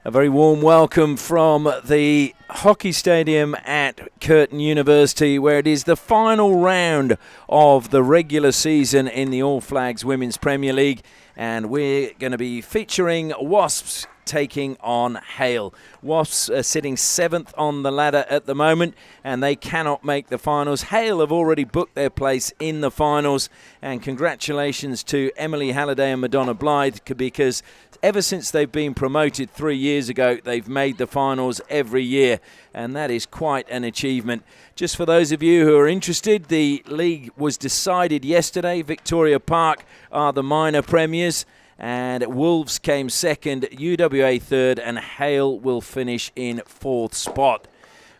A very warm welcome from the hockey stadium at Curtin University, where it is the final round of the regular season in the All Flags Women's Premier League, and we're going to be featuring WASPs taking on Hale. Wasps are sitting 7th on the ladder at the moment, and they cannot make the finals. Hale have already booked their place in the finals, and congratulations to Emily Halliday and Madonna Blythe, because ever since they've been promoted 3 years ago, they've made the finals every year, and that is quite an achievement. Just for those of you who are interested, the league was decided yesterday. Victoria Park are the minor premiers, and Wolves came second, UWA third, and Hale will finish in 4th spot.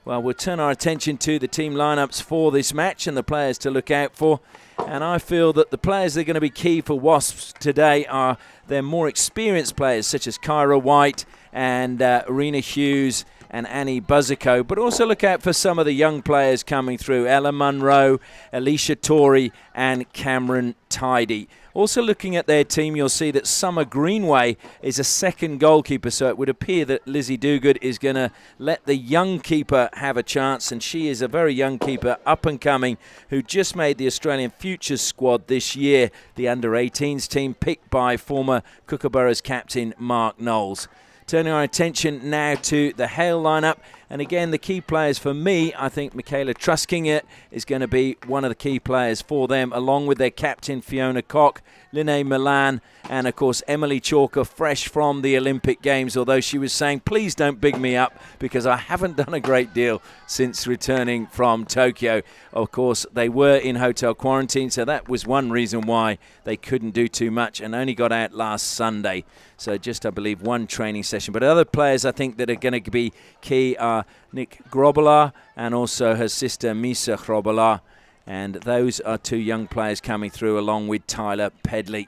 Well, we'll turn our attention to the team lineups for this match and the players to look out for. And I feel that the players that are going to be key for Wasps today are their more experienced players, such as Kyra White and Arena Hughes and Annie Buzzico. But also look out for some of the young players coming through: Ella Munro, Alicia Torrey and Cameron Tidy. Also looking at their team, you'll see that Summer Greenway is a second goalkeeper, so it would appear that Lizzie Duguid is going to let the young keeper have a chance, and she is a very young keeper, up and coming, who just made the Australian Futures squad this year, the under-18s team, picked by former Kookaburras captain Mark Knowles. Turning our attention now to the Hale lineup. And again, the key players for me, I think Michaela Truskinger is going to be one of the key players for them, along with their captain Fiona Koch, Linnae Milan, and of course Emily Chalker, fresh from the Olympic Games, although she was saying, please don't big me up because I haven't done a great deal since returning from Tokyo. Of course, they were in hotel quarantine, so that was one reason why they couldn't do too much and only got out last Sunday. So just, I believe, one training session. But other players I think that are going to be key are Nick Grobbelaar and also her sister Misa Grobbelaar. And those are two young players coming through, along with Tyler Pedley.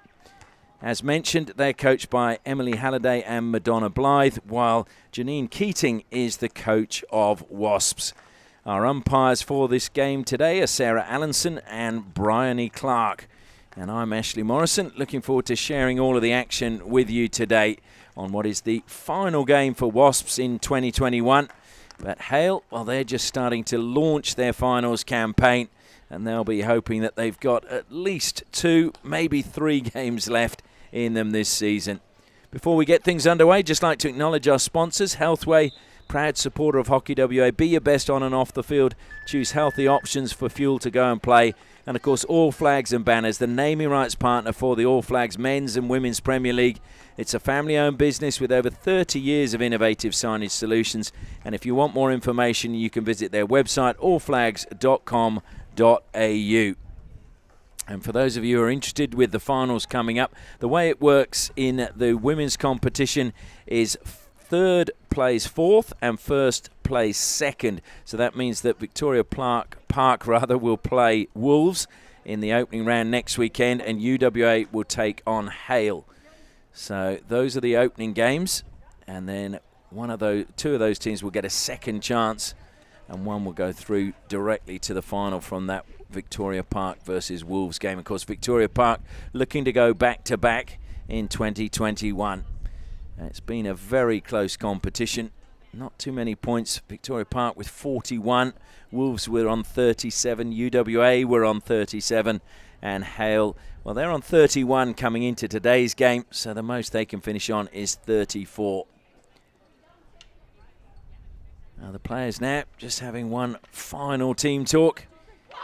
As mentioned, they're coached by Emily Halliday and Madonna Blythe, while Janine Keating is the coach of Wasps. Our umpires for this game today are Sarah Allenson and Bryony Clark. And I'm Ashley Morrison, looking forward to sharing all of the action with you today on what is the final game for Wasps in 2021. But Hale, well, they're just starting to launch their finals campaign, and they'll be hoping that they've got at least 2, maybe 3 games left in them this season. Before we get things underway, just like to acknowledge our sponsors. Healthway, proud supporter of Hockey WA. Be your best on and off the field. Choose healthy options for fuel to go and play. And of course, All Flags and Banners, the naming rights partner for the All Flags Men's and Women's Premier League. It's a family-owned business with over 30 years of innovative signage solutions. And if you want more information, you can visit their website, allflags.com.au. And for those of you who are interested with the finals coming up, the way it works in the women's competition is 3rd plays 4th and 1st plays 2nd. So that means that Victoria Park will play Wolves in the opening round next weekend, and UWA will take on Hale. So those are the opening games, and then two of those teams will get a second chance, and one will go through directly to the final from that Victoria Park versus Wolves game. Of course, Victoria Park looking to go back-to-back in 2021. It's been a very close competition. Not too many points. Victoria Park with 41. Wolves were on 37. UWA were on 37. And Hale, well, they're on 31 coming into today's game, so the most they can finish on is 34. Now the players now just having one final team talk,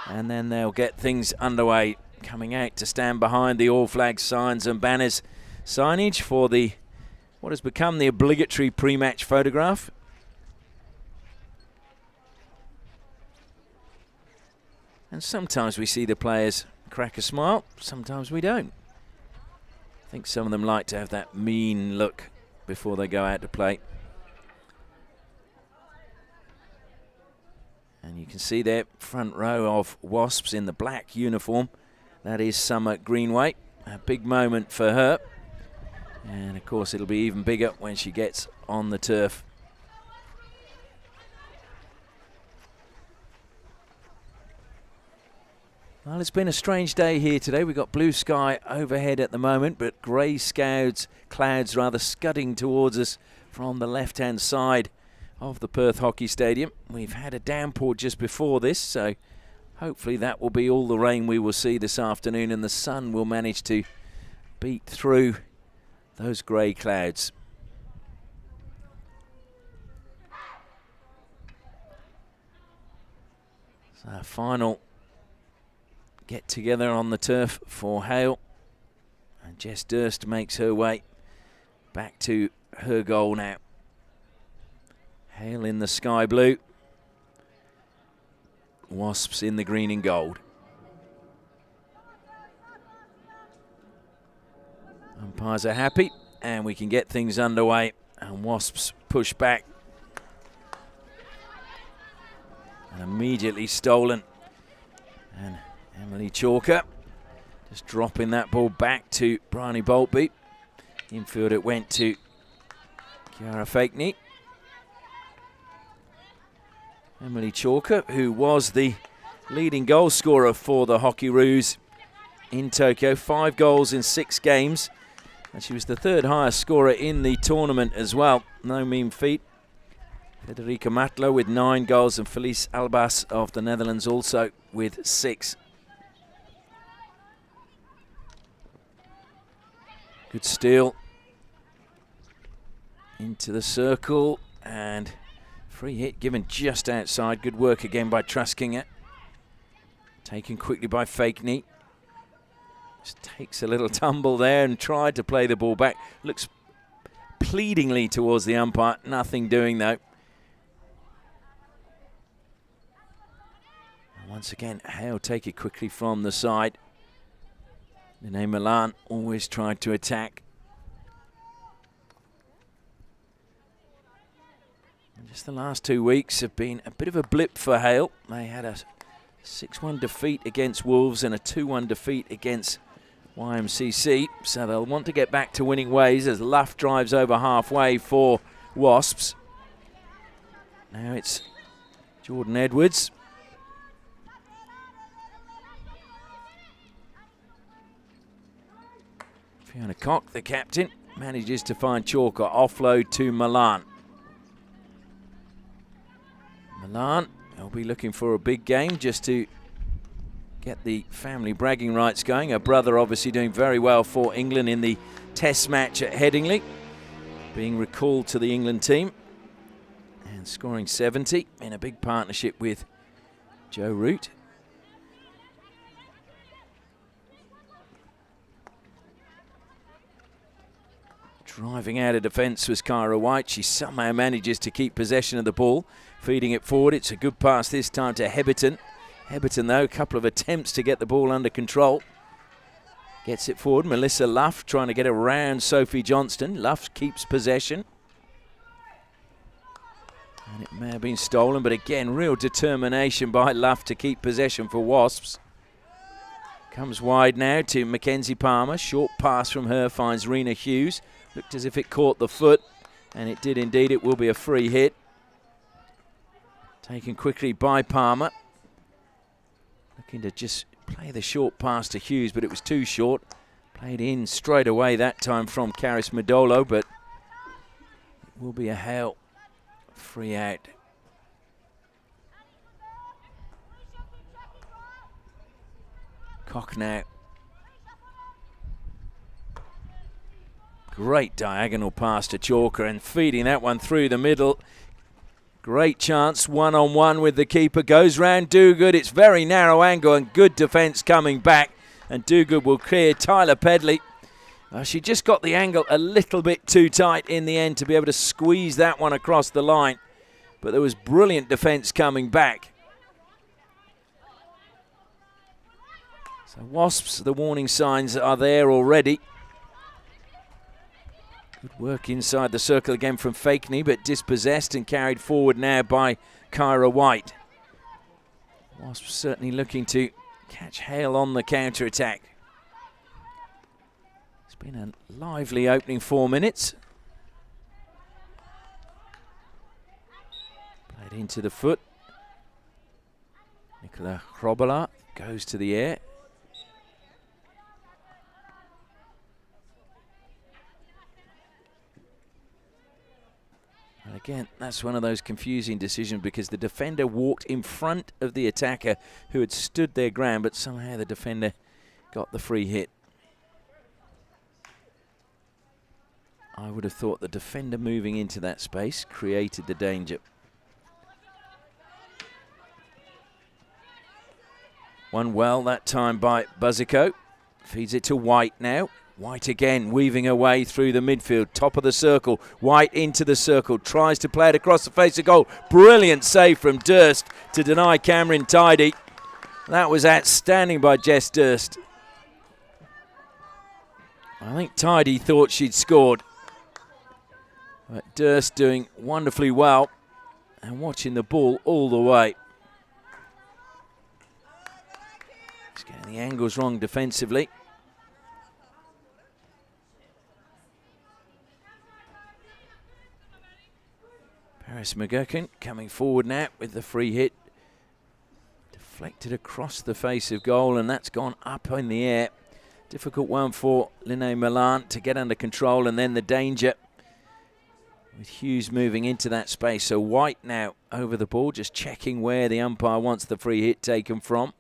and then they'll get things underway. Coming out to stand behind the All Flags signs and banners signage for the what has become the obligatory pre-match photograph. And sometimes we see the players crack a smile, sometimes we don't. I think some of them like to have that mean look before they go out to play. And you can see there, front row of Wasps in the black uniform. That is Summer Greenway. A big moment for her. And of course it'll be even bigger when she gets on the turf. Well, it's been a strange day here today. We've got blue sky overhead at the moment, but grey clouds scudding towards us from the left-hand side of the Perth Hockey Stadium. We've had a downpour just before this, so hopefully that will be all the rain we will see this afternoon, and the sun will manage to beat through those grey clouds. So our final get together on the turf for Hale, and Jess Durst makes her way back to her goal now. Hale in the sky blue, Wasps in the green and gold. Umpires are happy, and we can get things underway, and Wasps push back. And immediately stolen. And Emily Chalker just dropping that ball back to Bryony Boltby. Infield it went to Kiara Fakeney. Emily Chalker, who was the leading goal scorer for the Hockeyroos in Tokyo, 5 goals in 6 games. And she was the 3rd highest scorer in the tournament as well. No mean feat. Federica Matlo with 9 goals, and Felice Albas of the Netherlands also with 6. Good steal into the circle, and free hit given just outside. Good work again by Truskinger. Taken quickly by Fakeney. Just takes a little tumble there and tried to play the ball back. Looks pleadingly towards the umpire. Nothing doing though. And once again, Hale take it quickly from the side. Nene Milan always tried to attack. And just the last 2 weeks have been a bit of a blip for Hale. They had a 6-1 defeat against Wolves and a 2-1 defeat against YMCC, so they'll want to get back to winning ways as Luff drives over halfway for Wasps. Now it's Jordan Edwards. Fiona Cock, the captain, manages to find Chalker. Offload to Milan. Milan will be looking for a big game just to get the family bragging rights going. Her brother obviously doing very well for England in the test match at Headingley, being recalled to the England team and scoring 70 in a big partnership with Joe Root. Driving out of defence was Kyra White. She somehow manages to keep possession of the ball, feeding it forward. It's a good pass this time to Heberton. Heberton, though, a couple of attempts to get the ball under control. Gets it forward. Melissa Luff trying to get around Sophie Johnston. Luff keeps possession. And it may have been stolen, but again, real determination by Luff to keep possession for Wasps. Comes wide now to Mackenzie Palmer. Short pass from her finds Rena Hughes. Looked as if it caught the foot, and it did indeed. It will be a free hit. Taken quickly by Palmer. Looking to just play the short pass to Hughes, but it was too short. Played in straight away that time from Karis Modolo, but it will be a Hale free out. Cock now. Great diagonal pass to Chalker and feeding that one through the middle. Great chance, one-on-one with the keeper. Goes round Duguid. It's very narrow angle and good defence coming back. And Duguid will clear Tyler Pedley. She just got the angle a little bit too tight in the end to be able to squeeze that one across the line. But there was brilliant defence coming back. So Wasps, the warning signs are there already. Good work inside the circle again from Fakeney, but dispossessed and carried forward now by Kyra White. Wasps certainly looking to catch Hale on the counter-attack. It's been a lively opening 4 minutes. Played into the foot. Nicola Hrobala goes to the air. Again, that's one of those confusing decisions because the defender walked in front of the attacker who had stood their ground, but somehow the defender got the free hit. I would have thought the defender moving into that space created the danger. Won well that time by Buzico. Feeds it to White now. White again weaving her way through the midfield, top of the circle. White into the circle, tries to play it across the face of goal. Brilliant save from Durst to deny Cameron Tidy. That was outstanding by Jess Durst. I think Tidy thought she'd scored. But Durst doing wonderfully well and watching the ball all the way. He's getting the angles wrong defensively. Paris McGurkin coming forward now with the free hit. Deflected across the face of goal, and that's gone up in the air. Difficult one for Linnae Milan to get under control, and then the danger with Hughes moving into that space. So White now over the ball, just checking where the umpire wants the free hit taken from.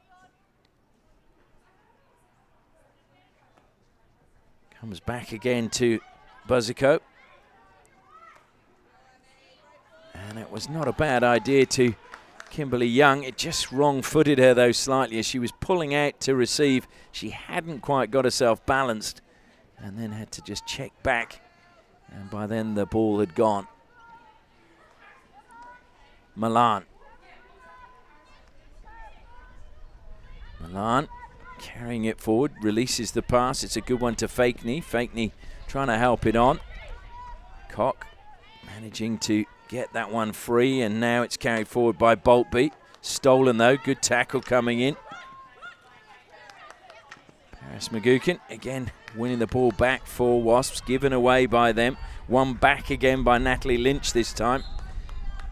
Comes back again to Buzico. And it was not a bad idea to Kimberly Young. It just wrong-footed her, though, slightly as she was pulling out to receive. She hadn't quite got herself balanced and then had to just check back. And by then, the ball had gone. Milan carrying it forward, releases the pass. It's a good one to Fakeney. Fakeney trying to help it on. Cock managing to get that one free, and now it's carried forward by Boltby. Stolen though, good tackle coming in. Paris McGurkin again winning the ball back for Wasps, given away by them. One back again by Natalie Lynch this time.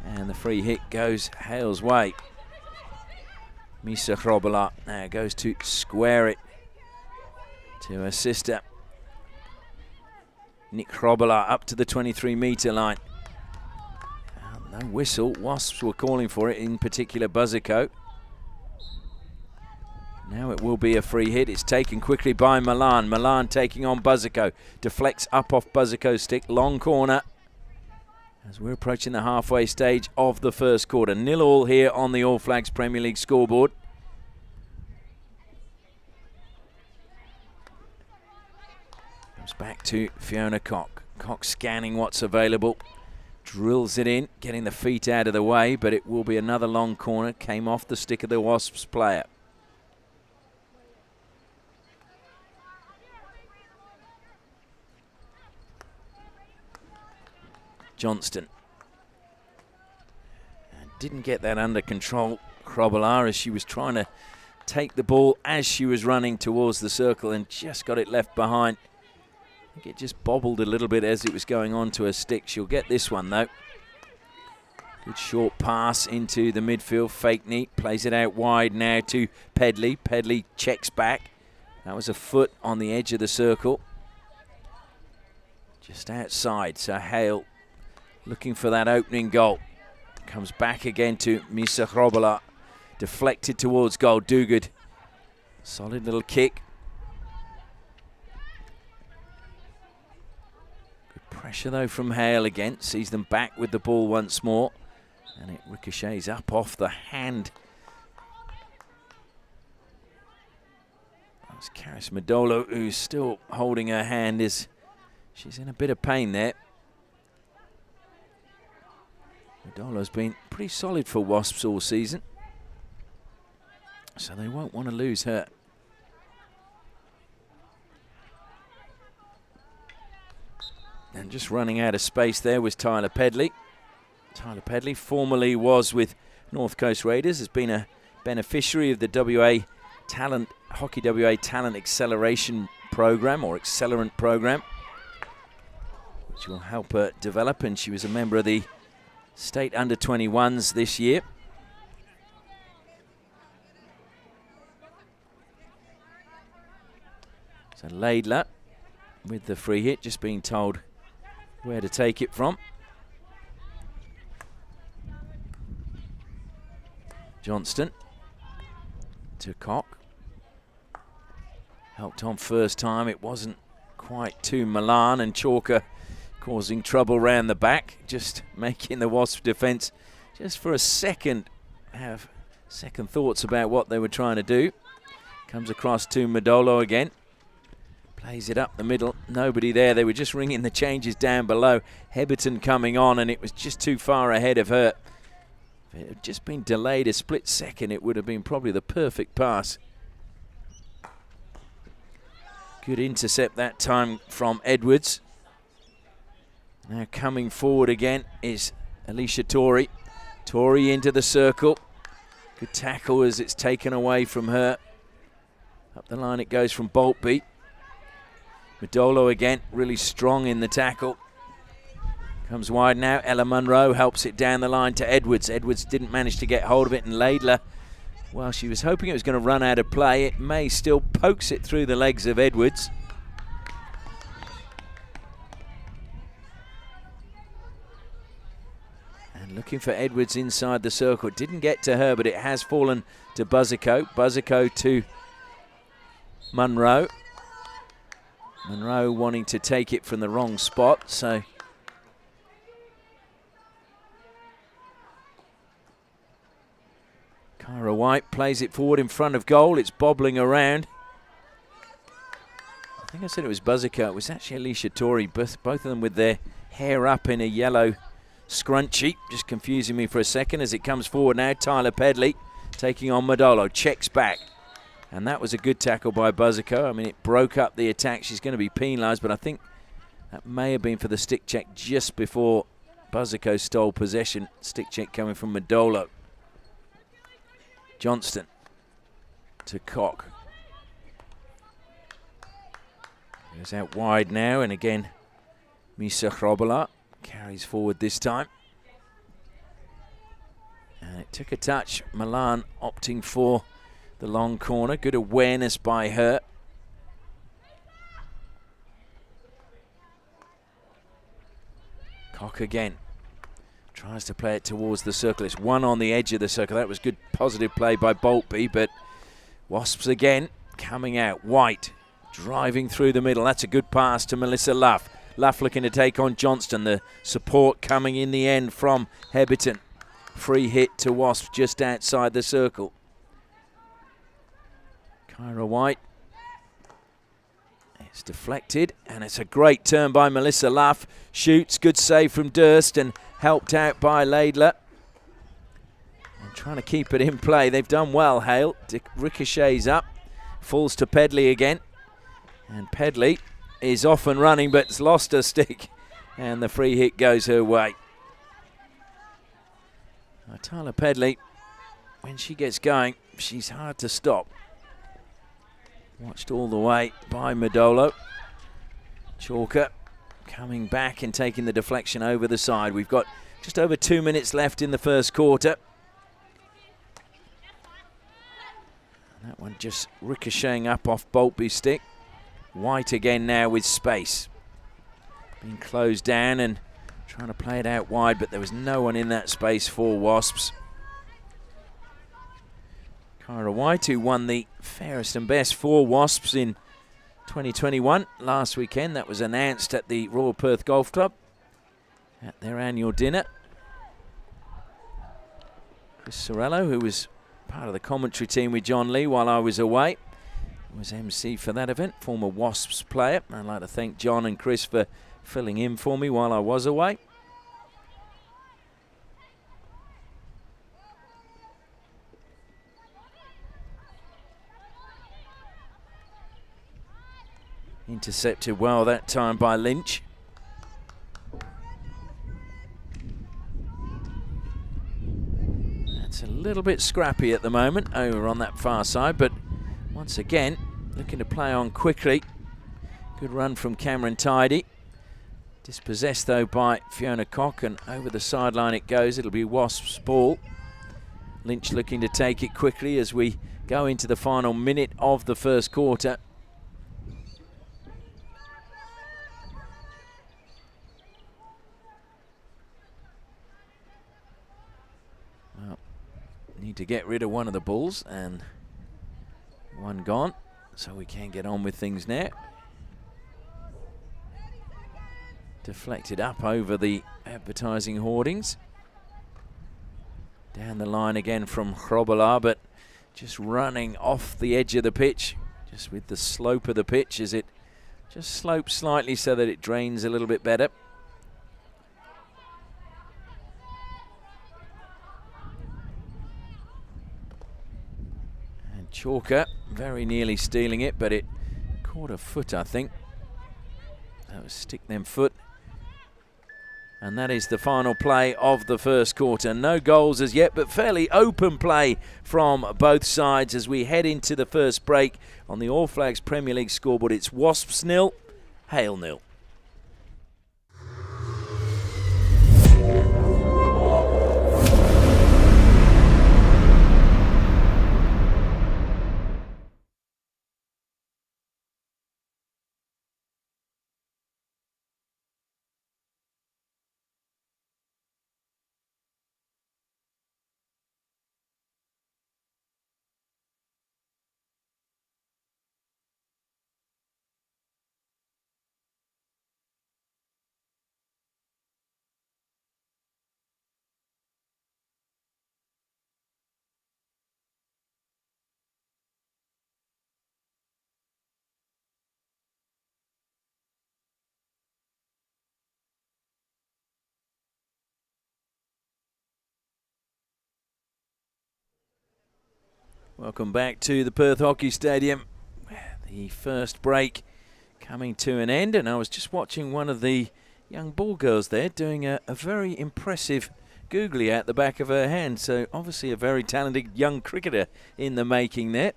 And the free hit goes Hale's way. Misa Hrobala now goes to square it to her sister. Nick Hrobala up to the 23-metre line. No whistle. Wasps were calling for it, in particular Buzico. Now it will be a free hit. It's taken quickly by Milan. Milan taking on Buzico. Deflects up off Buzico's stick. Long corner. As we're approaching the halfway stage of the first quarter. 0-0 here on the All Flags Premier League scoreboard. Comes back to Fiona Cock. Cock scanning what's available. Drills it in, getting the feet out of the way, but it will be another long corner. Came off the stick of the Wasps player. Johnston. And didn't get that under control. Hrobala, as she was trying to take the ball as she was running towards the circle and just got it left behind. I think it just bobbled a little bit as it was going on to her stick. She'll get this one though. Good short pass into the midfield. Fakeney plays it out wide now to Pedley. Pedley checks back. That was a foot on the edge of the circle. Just outside. So Hale looking for that opening goal. Comes back again to Misa Hrobala. Deflected towards goal. Duguid. Solid little kick. Pressure though from Hale again, sees them back with the ball once more, and it ricochets up off the hand. That's Karis Madolo, who's still holding her hand. She's in a bit of pain there. Madolo's been pretty solid for Wasps all season, so they won't want to lose her. And just running out of space there was Tyler Pedley. Tyler Pedley formerly was with North Coast Raiders, has been a beneficiary of the Hockey WA Talent Acceleration Program, or Accelerant Program, which will help her develop, and she was a member of the State Under-21s this year. So Laidler with the free hit, just being told where to take it from. Johnston to Cock. Helped on first time. It wasn't quite to Milan, and Chalker causing trouble round the back, just making the Wasp defence just for a second have second thoughts about what they were trying to do. Comes across to Modolo again. Plays it up the middle. Nobody there. They were just ringing the changes down below. Heberton coming on, and it was just too far ahead of her. If it had just been delayed a split second, it would have been probably the perfect pass. Good intercept that time from Edwards. Now coming forward again is Alicia Torrey. Torrey into the circle. Good tackle as it's taken away from her. Up the line it goes from Boltby. Modolo again, really strong in the tackle. Comes wide now. Ella Munro helps it down the line to Edwards. Edwards didn't manage to get hold of it, and Laidler, well, she was hoping it was going to run out of play. It may still pokes it through the legs of Edwards. And looking for Edwards inside the circle. It didn't get to her, but it has fallen to Buzzico. Buzzico to Munro. Munro wanting to take it from the wrong spot, so Kyra White plays it forward in front of goal. It's bobbling around. I think I said it was Buzzico. It was actually Alicia Torrey. Both of them with their hair up in a yellow scrunchie. Just confusing me for a second as it comes forward now. Tyler Pedley taking on Modolo. Checks back. And that was a good tackle by Buzzico. I mean, it broke up the attack. She's going to be penalised, but I think that may have been for the stick check just before Buzzico stole possession. Stick check coming from Modolo. Johnston to Cock. Goes out wide now, and again, Misa Hrobala carries forward this time. And it took a touch. Milan opting for the long corner. Good awareness by her. Cock again. Tries to play it towards the circle. It's one on the edge of the circle. That was good positive play by Boltby, but Wasps again coming out. White driving through the middle. That's a good pass to Melissa Luff. Luff looking to take on Johnston. The support coming in the end from Heberton. Free hit to Wasps just outside the circle. Kyra White. It's deflected, and it's a great turn by Melissa Luff. Shoots, good save from Durst, and helped out by Laidler. And trying to keep it in play. They've done well, Hale. Ricochets up. Falls to Pedley again. And Pedley is off and running, but has lost her stick. And the free hit goes her way. Tyler Pedley, when she gets going, she's hard to stop. Watched all the way by Modolo. Chalker coming back and taking the deflection over the side. We've got just over 2 minutes left in the first quarter. And that one just ricocheting up off Boltby's stick. White again now with space. Being closed down and trying to play it out wide, but there was no one in that space for Wasps. Kyra White, who won the fairest and best for Wasps in 2021 last weekend. That was announced at the Royal Perth Golf Club at their annual dinner. Chris Sorello, who was part of the commentary team with John Lee while I was away, was MC for that event, former Wasps player. I'd like to thank John and Chris for filling in for me while I was away. Intercepted well that time by Lynch. That's a little bit scrappy at the moment over on that far side, but once again, looking to play on quickly. Good run from Cameron Tidy. Dispossessed though by Fiona Cock, and over the sideline it goes. It'll be Wasps' ball. Lynch looking to take it quickly as we go into the final minute of the first quarter. Need to get rid of one of the balls, and one gone, so we can get on with things now. Deflected up over the advertising hoardings. Down the line again from Hrobala, but just running off the edge of the pitch, just with the slope of the pitch as it just slopes slightly so that it drains a little bit better. And Chalker very nearly stealing it, but it caught a foot, I think. That was stick them foot. And that is the final play of the first quarter. No goals as yet, but fairly open play from both sides as we head into the first break. On the All Flags Premier League scoreboard, it's Wasps 0, Hale 0. Welcome back to the Perth Hockey Stadium. The first break coming to an end, and I was just watching one of the young ball girls there doing a very impressive googly at the back of her hand. So obviously a very talented young cricketer in the making there.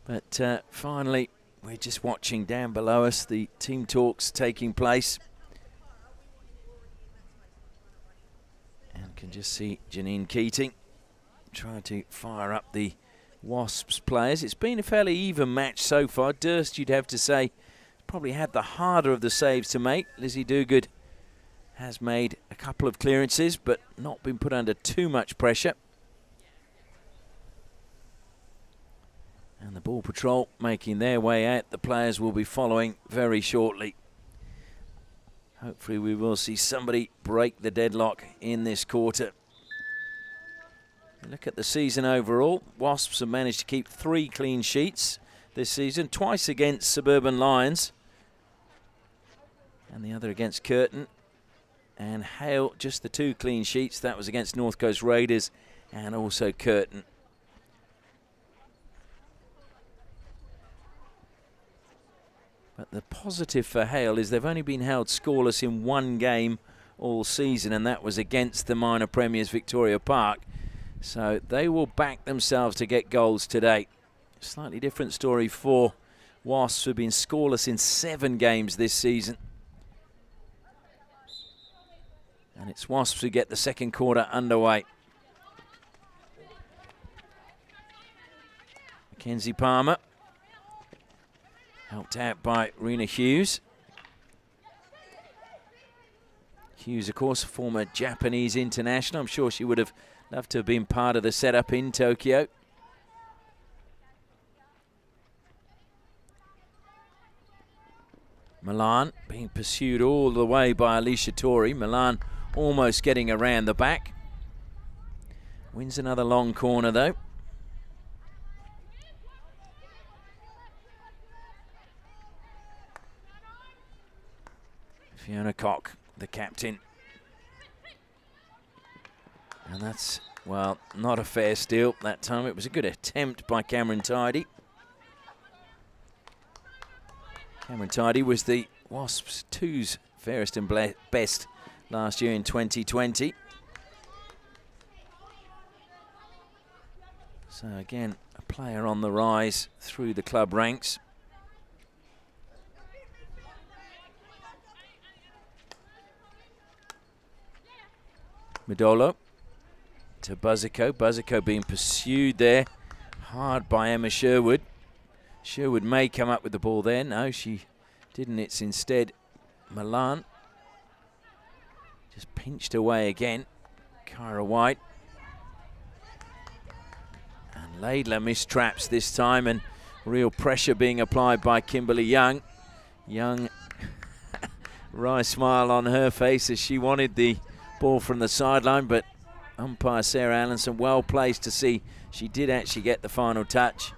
But finally, we're just watching down below us the team talks taking place. And can just see Janine Keating trying to fire up the Wasps players. It's been a fairly even match so far. Durst, you'd have to say, probably had the harder of the saves to make. Lizzie Dogood has made a couple of clearances, but not been put under too much pressure. And the ball patrol making their way out. The players will be following very shortly. Hopefully we will see somebody break the deadlock in this quarter. Look at the season overall. Wasps have managed to keep 3 clean sheets this season, twice against Suburban Lions and the other against Curtin. And Hale, just the 2 clean sheets. That was against North Coast Raiders and also Curtin. But the positive for Hale is they've only been held scoreless in 1 game all season, and that was against the minor premiers Victoria Park. So they will back themselves to get goals today. Slightly different story for Wasps, who've been scoreless in 7 games this season. And it's Wasps who get the second quarter underway. Mackenzie Palmer, helped out by Rena Hughes. Hughes, of course, former Japanese international. I'm sure she would have loved to have been part of the setup in Tokyo. Milan being pursued all the way by Alicia Torrey. Milan almost getting around the back. Wins another long corner though. Fiona Cock, the captain. And that's, well, not a fair steal that time. It was a good attempt by Cameron Tidy. Cameron Tidy was the Wasps 2's fairest and best last year in 2020. So again, a player on the rise through the club ranks. Medolo to Buzzico. Buzzico being pursued there hard by Emma Sherwood. Sherwood may come up with the ball there. No, she didn't. It's instead Milan. Just pinched away again. Kyra White. Laidler missed traps this time, and real pressure being applied by Kimberly Young. Young, wry smile on her face as she wanted the ball from the sideline, but umpire Sarah Allenson well placed to see she did actually get the final touch.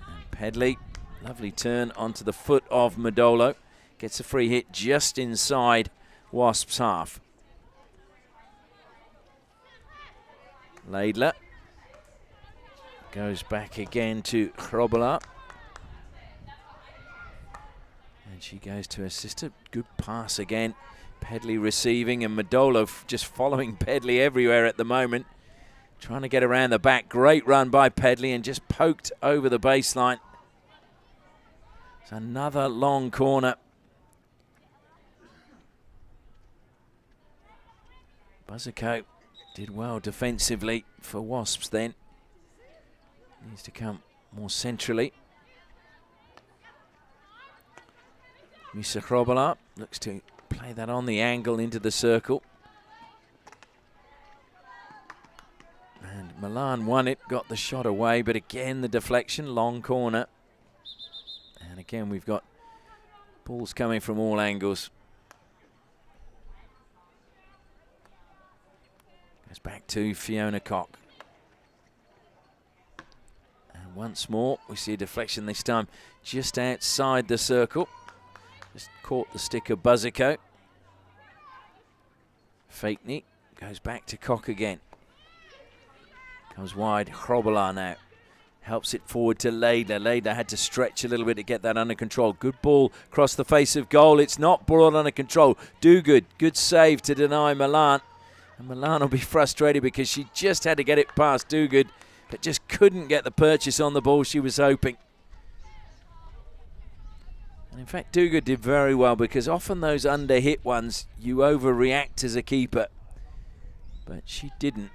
And Pedley, lovely turn onto the foot of Modolo. Gets a free hit just inside Wasps' half. Laidler goes back again to Hrobela. And she goes to her sister. Good pass again. Pedley receiving, and Modolo just following Pedley everywhere at the moment. Trying to get around the back. Great run by Pedley and just poked over the baseline. It's another long corner. Buzzico did well defensively for Wasps then. Needs to come more centrally. Misa Hrobela looks to play that on the angle into the circle. And Milan won it, got the shot away, but again the deflection, long corner. And again we've got balls coming from all angles. Goes back to Fiona Cock. And once more we see a deflection, this time just outside the circle. Just caught the stick of Buzzico. Fakeney goes back to Cock again. Comes wide, Hrobela now. Helps it forward to Laidler. Laidler had to stretch a little bit to get that under control. Good ball across the face of goal. It's not brought under control. Dogood, good save to deny Milan. And Milan will be frustrated because she just had to get it past Dogood, but just couldn't get the purchase on the ball she was hoping. And in fact, Dogood did very well, because often those under-hit ones, you overreact as a keeper. But she didn't.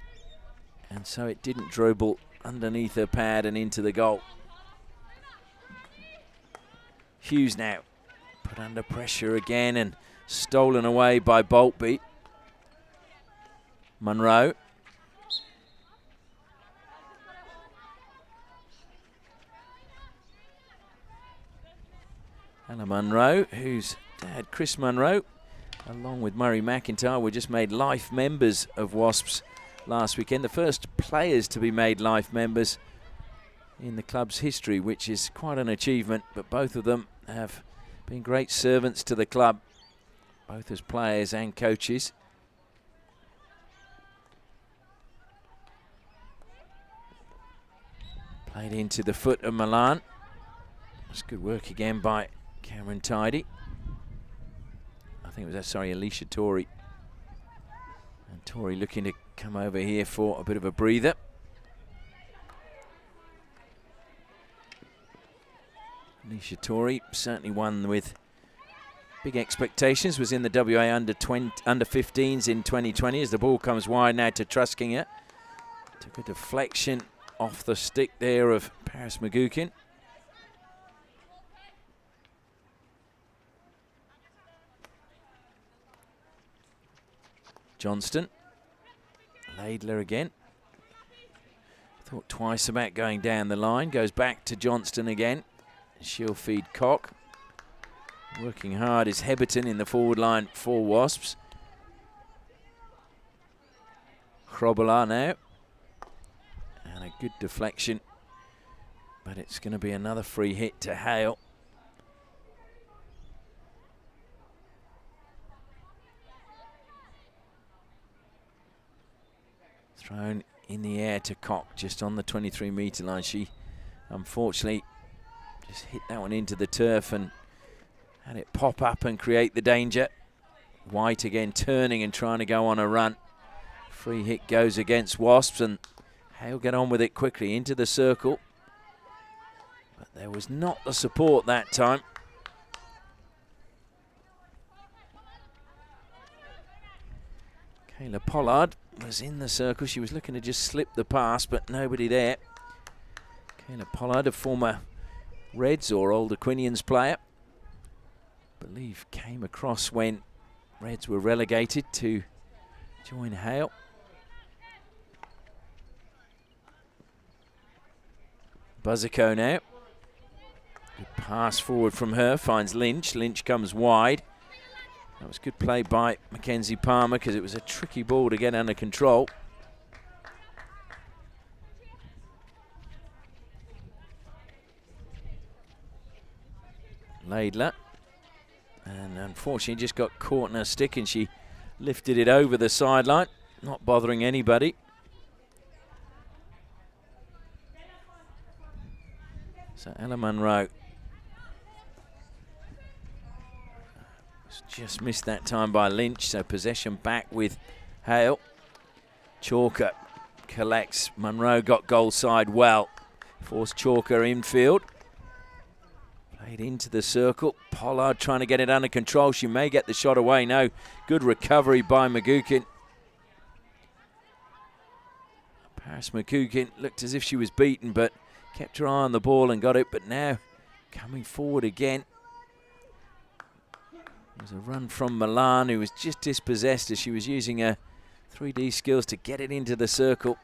And so it didn't dribble underneath her pad and into the goal. Hughes now put under pressure again and stolen away by Boltby. Munro. Ella Munro, whose dad, Chris Munro, along with Murray McIntyre, were just made life members of Wasps last weekend. The first players to be made life members in the club's history, which is quite an achievement. But both of them have been great servants to the club, both as players and coaches. Played into the foot of Milan. It's good work again by Cameron Tidy. I think it was, Alicia Torrey. And Torrey looking to come over here for a bit of a breather. Alicia Torrey, certainly one with big expectations, was in the WA under 15s in 2020 as the ball comes wide now to Truskinger. Took a deflection off the stick there of Paris Magukin. Johnston. Laidler again. Thought twice about going down the line. Goes back to Johnston again. She'll feed Cock. Working hard is Heberton in the forward line for Wasps. Hrobela now. And a good deflection. But it's going to be another free hit to Hale. Thrown in the air to Cock, just on the 23-metre line. She, unfortunately, just hit that one into the turf and had it pop up and create the danger. White again turning and trying to go on a run. Free hit goes against Wasps, and Hale get on with it quickly into the circle. But there was not the support that time. Kayla Pollard was in the circle. She was looking to just slip the pass, but nobody there. Kayla Pollard, a former Reds or Older Quinions player, I believe came across when Reds were relegated to join Hale. Buzzico now. Good pass forward from her, finds Lynch. Lynch comes wide. That was good play by Mackenzie Palmer because it was a tricky ball to get under control. Laidler. And unfortunately just got caught in her stick and she lifted it over the sideline, not bothering anybody. So Ella Munro just missed that time by Lynch, so possession back with Hale. Chalker collects. Munro got goal side well. Forced Chalker infield. Played into the circle. Pollard trying to get it under control. She may get the shot away. No, good recovery by McGuckin. Paris McGuckin looked as if she was beaten, but kept her eye on the ball and got it. But now coming forward again. There's a run from Milan, who was just dispossessed as she was using her 3D skills to get it into the circle.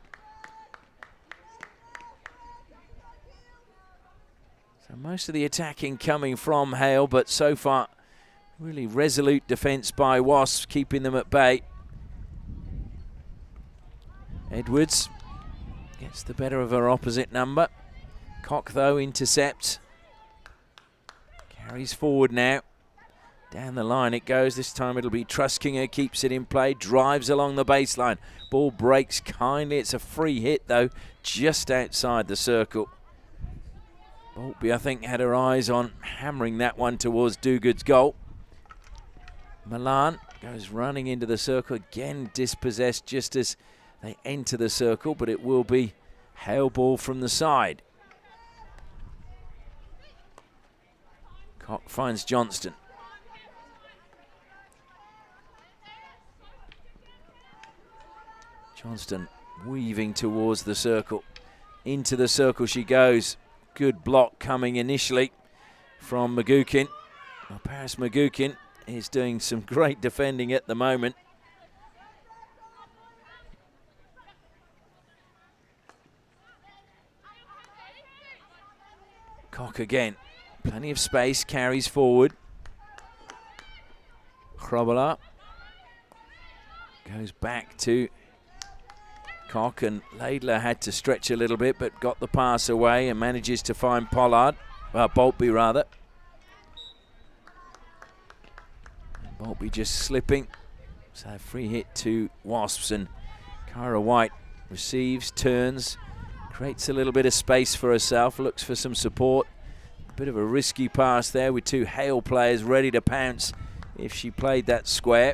So most of the attacking coming from Hale, but so far really resolute defence by Wasps, keeping them at bay. Edwards gets the better of her opposite number. Cock, though, intercepts. Carries forward now. Down the line it goes. This time it'll be Truskinger, keeps it in play, drives along the baseline. Ball breaks kindly. It's a free hit, though, just outside the circle. Boltby, I think, had her eyes on hammering that one towards Duguid's goal. Milan goes running into the circle, again dispossessed just as they enter the circle, but it will be Hale ball from the side. Cock finds Johnston. Johnston weaving towards the circle. Into the circle she goes. Good block coming initially from McGuckin. Well, Paris McGuckin is doing some great defending at the moment. Cock again. Plenty of space, carries forward. Chrobala goes back to Cock, and Laidler had to stretch a little bit but got the pass away and manages to find Pollard, Boltby rather. And Boltby just slipping. So free hit to Wasps, and Kyra White receives, turns, creates a little bit of space for herself, looks for some support. A bit of a risky pass there with two Hale players ready to pounce if she played that square.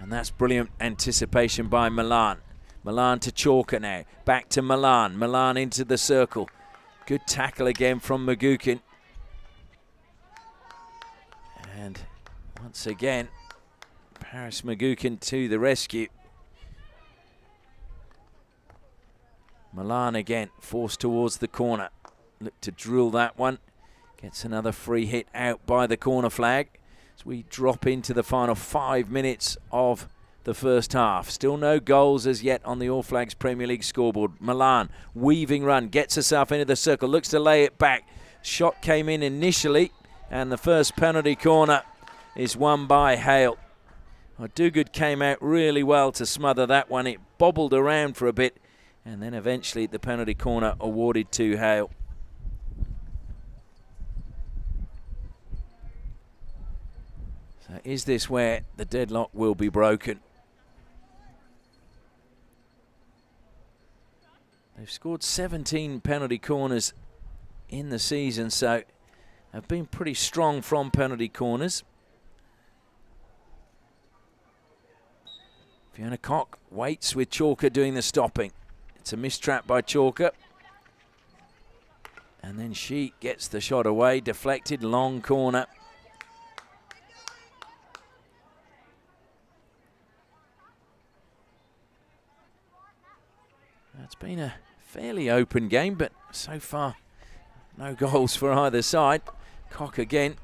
And that's brilliant anticipation by Milan. Milan to Chalker now. Back to Milan. Milan into the circle. Good tackle again from McGuckin. And once again, Paris McGuckin to the rescue. Milan again, forced towards the corner. Look to drill that one. Gets another free hit out by the corner flag. As we drop into the final 5 minutes of the first half. Still no goals as yet on the All Flags Premier League scoreboard. Milan, weaving run, gets herself into the circle, looks to lay it back. Shot came in initially, and the first penalty corner is won by Hale. Well, Duguid came out really well to smother that one. It bobbled around for a bit, and then eventually the penalty corner awarded to Hale. So is this where the deadlock will be broken? They've scored 17 penalty corners in the season, so have been pretty strong from penalty corners. Fiona Cock waits with Chalker doing the stopping. It's a mistrap by Chalker. And then she gets the shot away, deflected, long corner. It's been a fairly open game, but so far no goals for either side. Cock again.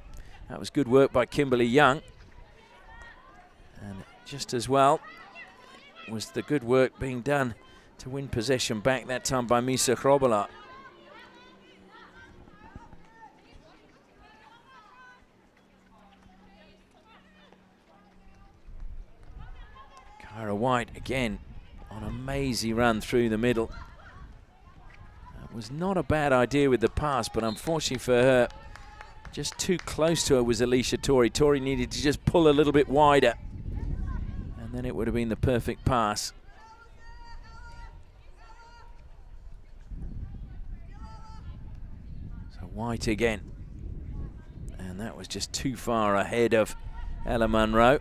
That was good work by Kimberly Young. And just as well was the good work being done to win possession back, that time by Misa Hrobola. Kyra White again on a mazy run through the middle. That was not a bad idea with the pass, but unfortunately for her, just too close to her was Alicia Torrey. Torrey needed to just pull a little bit wider, and then it would have been the perfect pass. So White again, and that was just too far ahead of Ella Munro.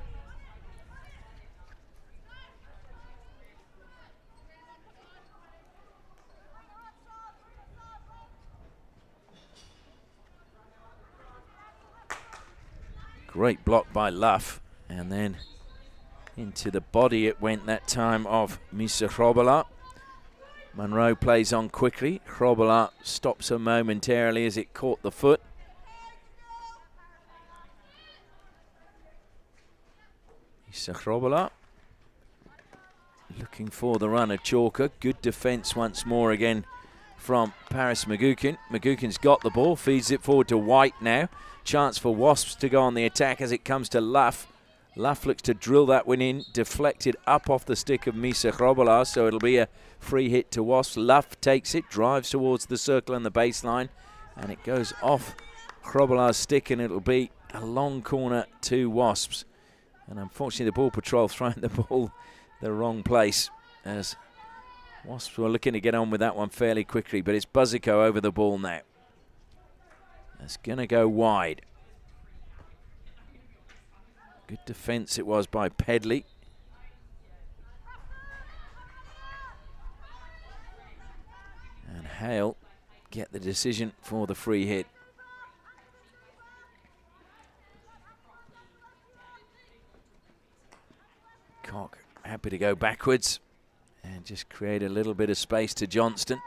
Great block by Luff, and then into the body it went that time of Misa Hrobola. Munro plays on quickly. Hrobola stops her momentarily as it caught the foot. Misa Hrobola looking for the run of Chalker. Good defence once more again from Paris McGuckin. McGuckin's got the ball, feeds it forward to White now. Chance for Wasps to go on the attack as it comes to Luff. Luff looks to drill that one in, deflected up off the stick of Misa Hrobola, so it'll be a free hit to Wasps. Luff takes it, drives towards the circle and the baseline, and it goes off Hrobola's stick, and it'll be a long corner to Wasps. And unfortunately, the ball patrol throwing the ball the wrong place, as Wasps were looking to get on with that one fairly quickly, but it's Buzzico over the ball now. That's going to go wide. Good defence it was by Pedley. And Hale get the decision for the free hit. Cock happy to go backwards and just create a little bit of space to Johnston.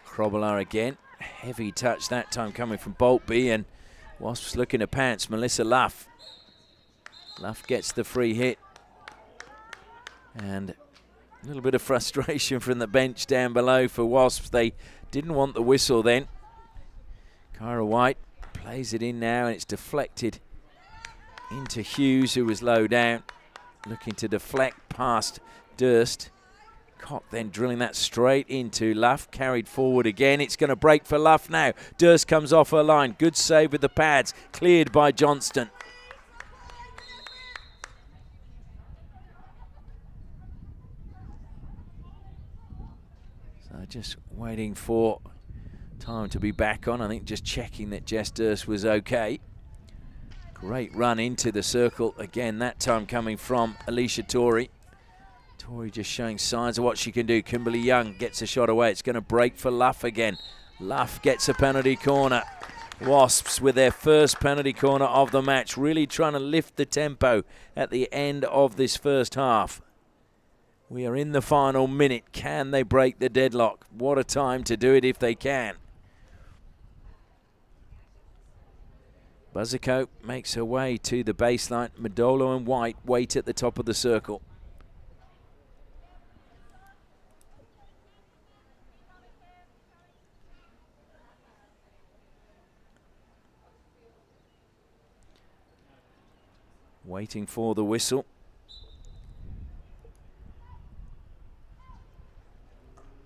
Hrobola again. Heavy touch that time coming from Boltby, and Wasps looking to pants. Melissa Luff. Luff gets the free hit. And a little bit of frustration from the bench down below for Wasps. They didn't want the whistle then. Kyra White plays it in now, and it's deflected into Hughes, who was low down. Looking to deflect past Durst. Cock then drilling that straight into Luff, carried forward again. It's going to break for Luff now. Durst comes off her line. Good save with the pads, cleared by Johnston. So just waiting for time to be back on. I think just checking that Jess Durst was okay. Great run into the circle again, that time coming from Alicia Torrey. Torrey just showing signs of what she can do. Kimberly Young gets a shot away. It's going to break for Luff again. Luff gets a penalty corner. Wasps with their first penalty corner of the match, really trying to lift the tempo at the end of this first half. We are in the final minute. Can they break the deadlock? What a time to do it if they can. Buzzico makes her way to the baseline. Madolo and White wait at the top of the circle. Waiting for the whistle.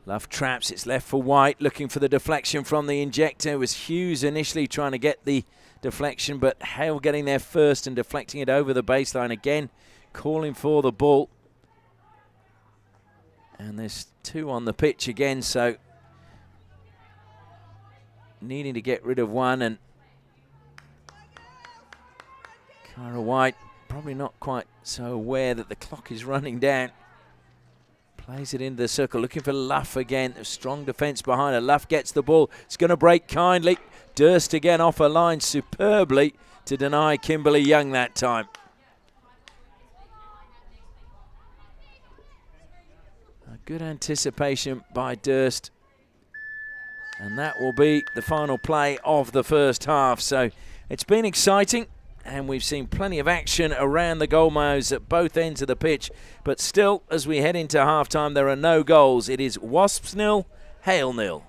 Luff traps, it's left for White, looking for the deflection from the injector. It was Hughes initially trying to get the deflection, but Hale getting there first and deflecting it over the baseline again, calling for the ball. And there's two on the pitch again, so needing to get rid of one, and Kyra White probably not quite so aware that the clock is running down. Plays it into the circle, looking for Luff again. A strong defence behind her. Luff gets the ball. It's going to break kindly. Durst again off her line superbly to deny Kimberly Young that time. A good anticipation by Durst. And that will be the final play of the first half. So it's been exciting. and we've seen plenty of action around the goalmouths at both ends of the pitch. But still, as we head into half-time, there are no goals. It is Wasps 0, Hale 0.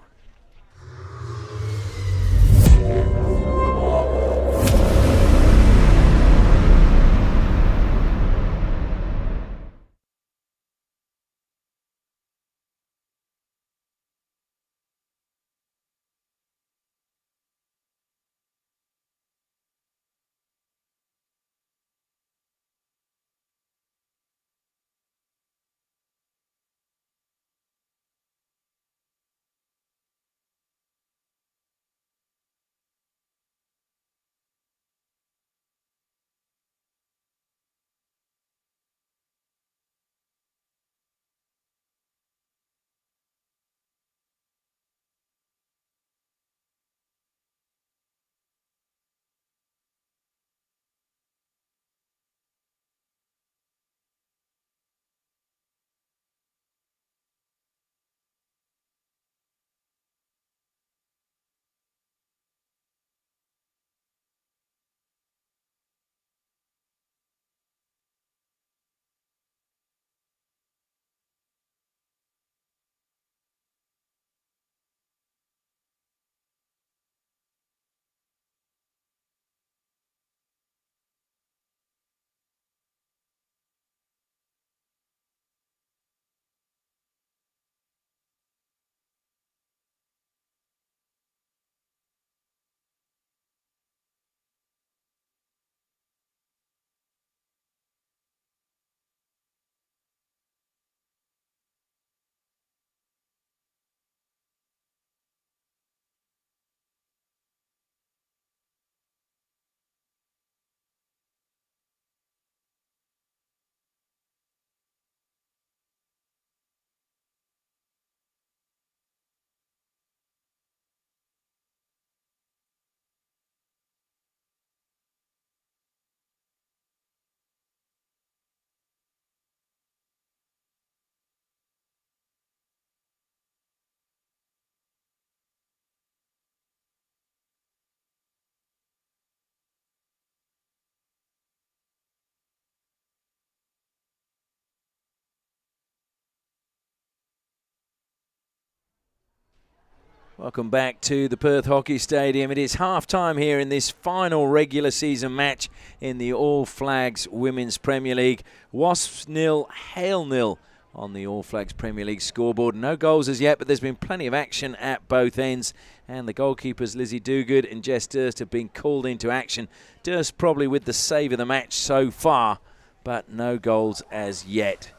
Welcome back to the Perth Hockey Stadium. It is half-time here in this final regular season match in the All Flags Women's Premier League. Wasps 0, Hale 0 on the All Flags Premier League scoreboard. No goals as yet, but there's been plenty of action at both ends. And the goalkeepers Lizzie Duguid and Jess Durst have been called into action. Durst probably with the save of the match so far, but no goals as yet.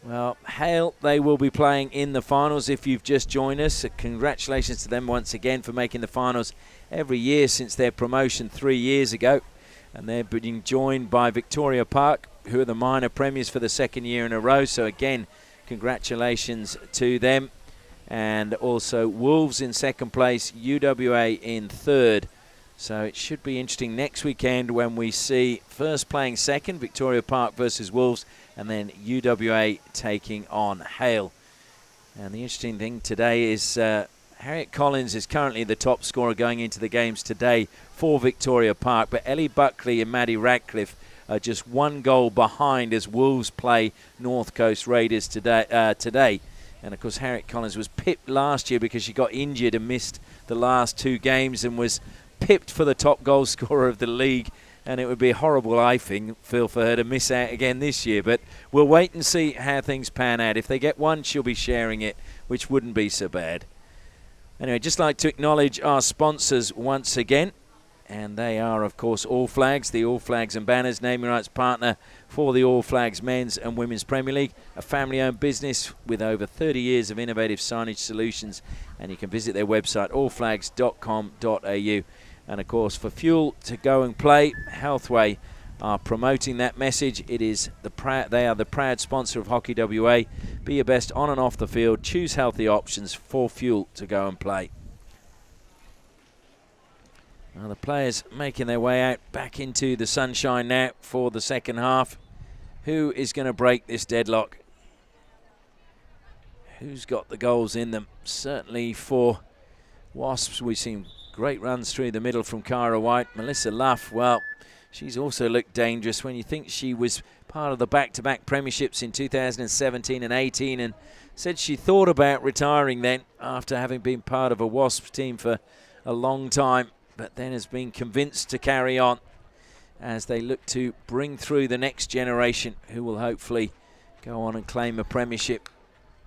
Well, Hale, they will be playing in the finals if you've just joined us. Congratulations to them once again for making the finals every year since their promotion 3 years ago. And they're being joined by Victoria Park, who are the minor premiers for the second year in a row. So again, congratulations to them. And also Wolves in second place, UWA in third. So it should be interesting next weekend when we see first playing second, Victoria Park versus Wolves, and then UWA taking on Hale. And the interesting thing today is Harriet Collins is currently the top scorer going into the games today for Victoria Park, but Ellie Buckley and Maddie Radcliffe are just one goal behind as Wolves play North Coast Raiders today. And, of course, Harriet Collins was pipped last year because she got injured and missed the last 2 games and was pipped for the top goal scorer of the league. And it would be a horrible, I feel, for her to miss out again this year. But we'll wait and see how things pan out. If they get one, she'll be sharing it, which wouldn't be so bad. Anyway, just like to acknowledge our sponsors once again. And they are, of course, All Flags, the All Flags and Banners naming rights partner for the All Flags Men's and Women's Premier League, a family-owned business with over 30 years of innovative signage solutions. And you can visit their website, allflags.com.au. And, of course, for Fuel to Go and Play, Healthway are promoting that message. It is they are the proud sponsor of Hockey WA. Be your best on and off the field. Choose healthy options for Fuel to Go and Play. Well, the players making their way out back into the sunshine now for the second half. Who is going to break this deadlock? Who's got the goals in them? Certainly for Wasps, we've seen Great runs through the middle from Cara White. Melissa Luff, well, she's also looked dangerous when you think she was part of the back-to-back premierships in 2017 and 18 and said she thought about retiring then after having been part of a WASPs team for a long time, but then has been convinced to carry on as they look to bring through the next generation who will hopefully go on and claim a premiership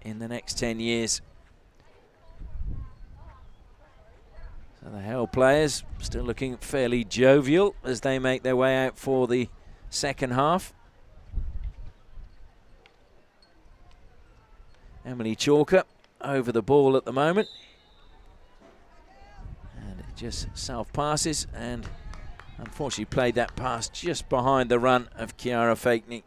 in the next 10 years. So the Hale players still looking fairly jovial as they make their way out for the second half. Emily Chalker over the ball at the moment. And it just self-passes and unfortunately played that pass just behind the run of Kiara Fakeney.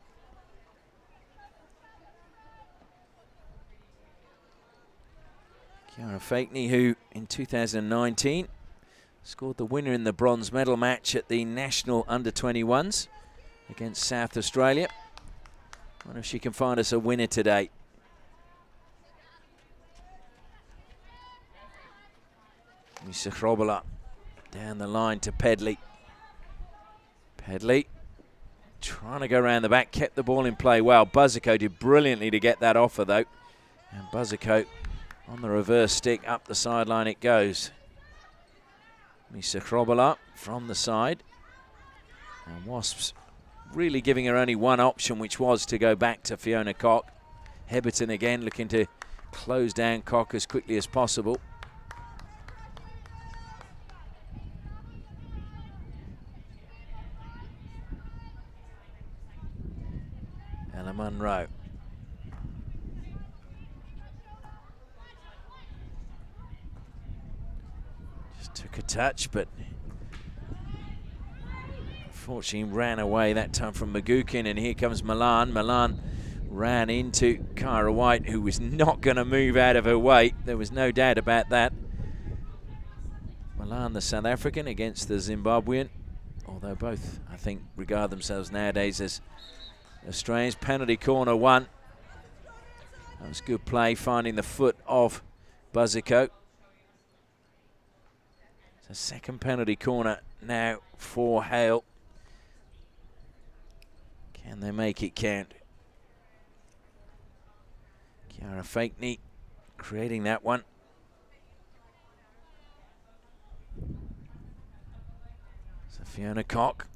Kiara Fakeney, who in 2019 scored the winner in the bronze medal match at the National Under-21s against South Australia. Wonder if she can find us a winner today. Misa Hrobala down the line to Pedley. Pedley trying to go around the back, kept the ball in play well. Buzzico did brilliantly to get that offer though. And Buzzico on the reverse stick, up the sideline it goes. Misa Hrobala from the side. And WASPs really giving her only one option, which was to go back to Fiona Cock. Heberton again looking to close down Cock as quickly as possible. Ella Munro. Just took a touch, but unfortunately ran away that time from Magukin, and here comes Milan. Milan ran into Cara White, who was not going to move out of her way. There was no doubt about that. Milan, the South African, against the Zimbabwean, although both, I think, regard themselves nowadays as Australians. Penalty corner one. That was good play, finding the foot of Buzzico. It's a second penalty corner now for Hale. Can they make it count? Kiara Fakeney creating that one. So Fiona Cock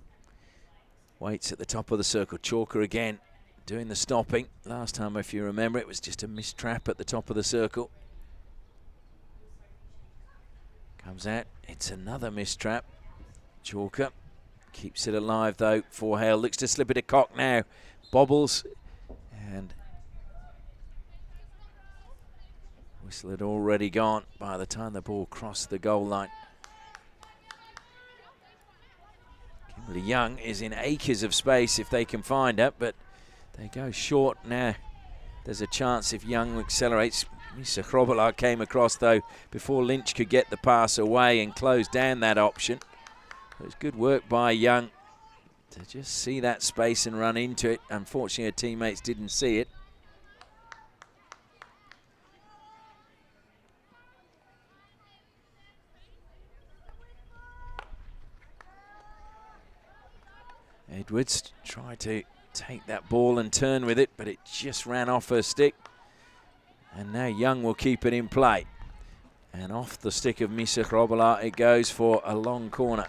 waits at the top of the circle. Chalker again doing the stopping. Last time, if you remember, it was just a missed trap at the top of the circle. Comes out. It's another missed trap. Chalker keeps it alive, though, for Hale. Looks to slip it to Cock now. Bobbles. And whistle had already gone by the time the ball crossed the goal line. Kimberly Young is in acres of space if they can find her, but they go short now. There's a chance if Young accelerates. Misa Hrobala came across, though, before Lynch could get the pass away and close down that option. It was good work by Young to just see that space and run into it. Unfortunately, her teammates didn't see it. Edwards tried to take that ball and turn with it, but it just ran off her stick. And now Young will keep it in play. And off the stick of Misa Hrobala it goes for a long corner.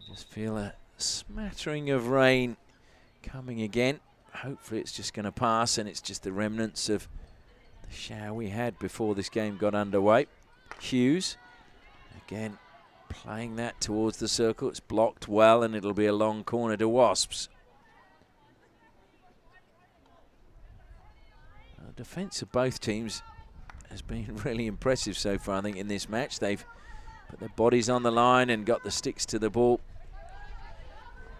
Just feel a smattering of rain coming again. Hopefully it's just going to pass, and it's just the remnants of the shower we had before this game got underway. Hughes again playing that towards the circle. It's blocked well, and it'll be a long corner to WASPs. The defence of both teams has been really impressive so far, I think, in this match. They've put their bodies on the line and got the sticks to the ball.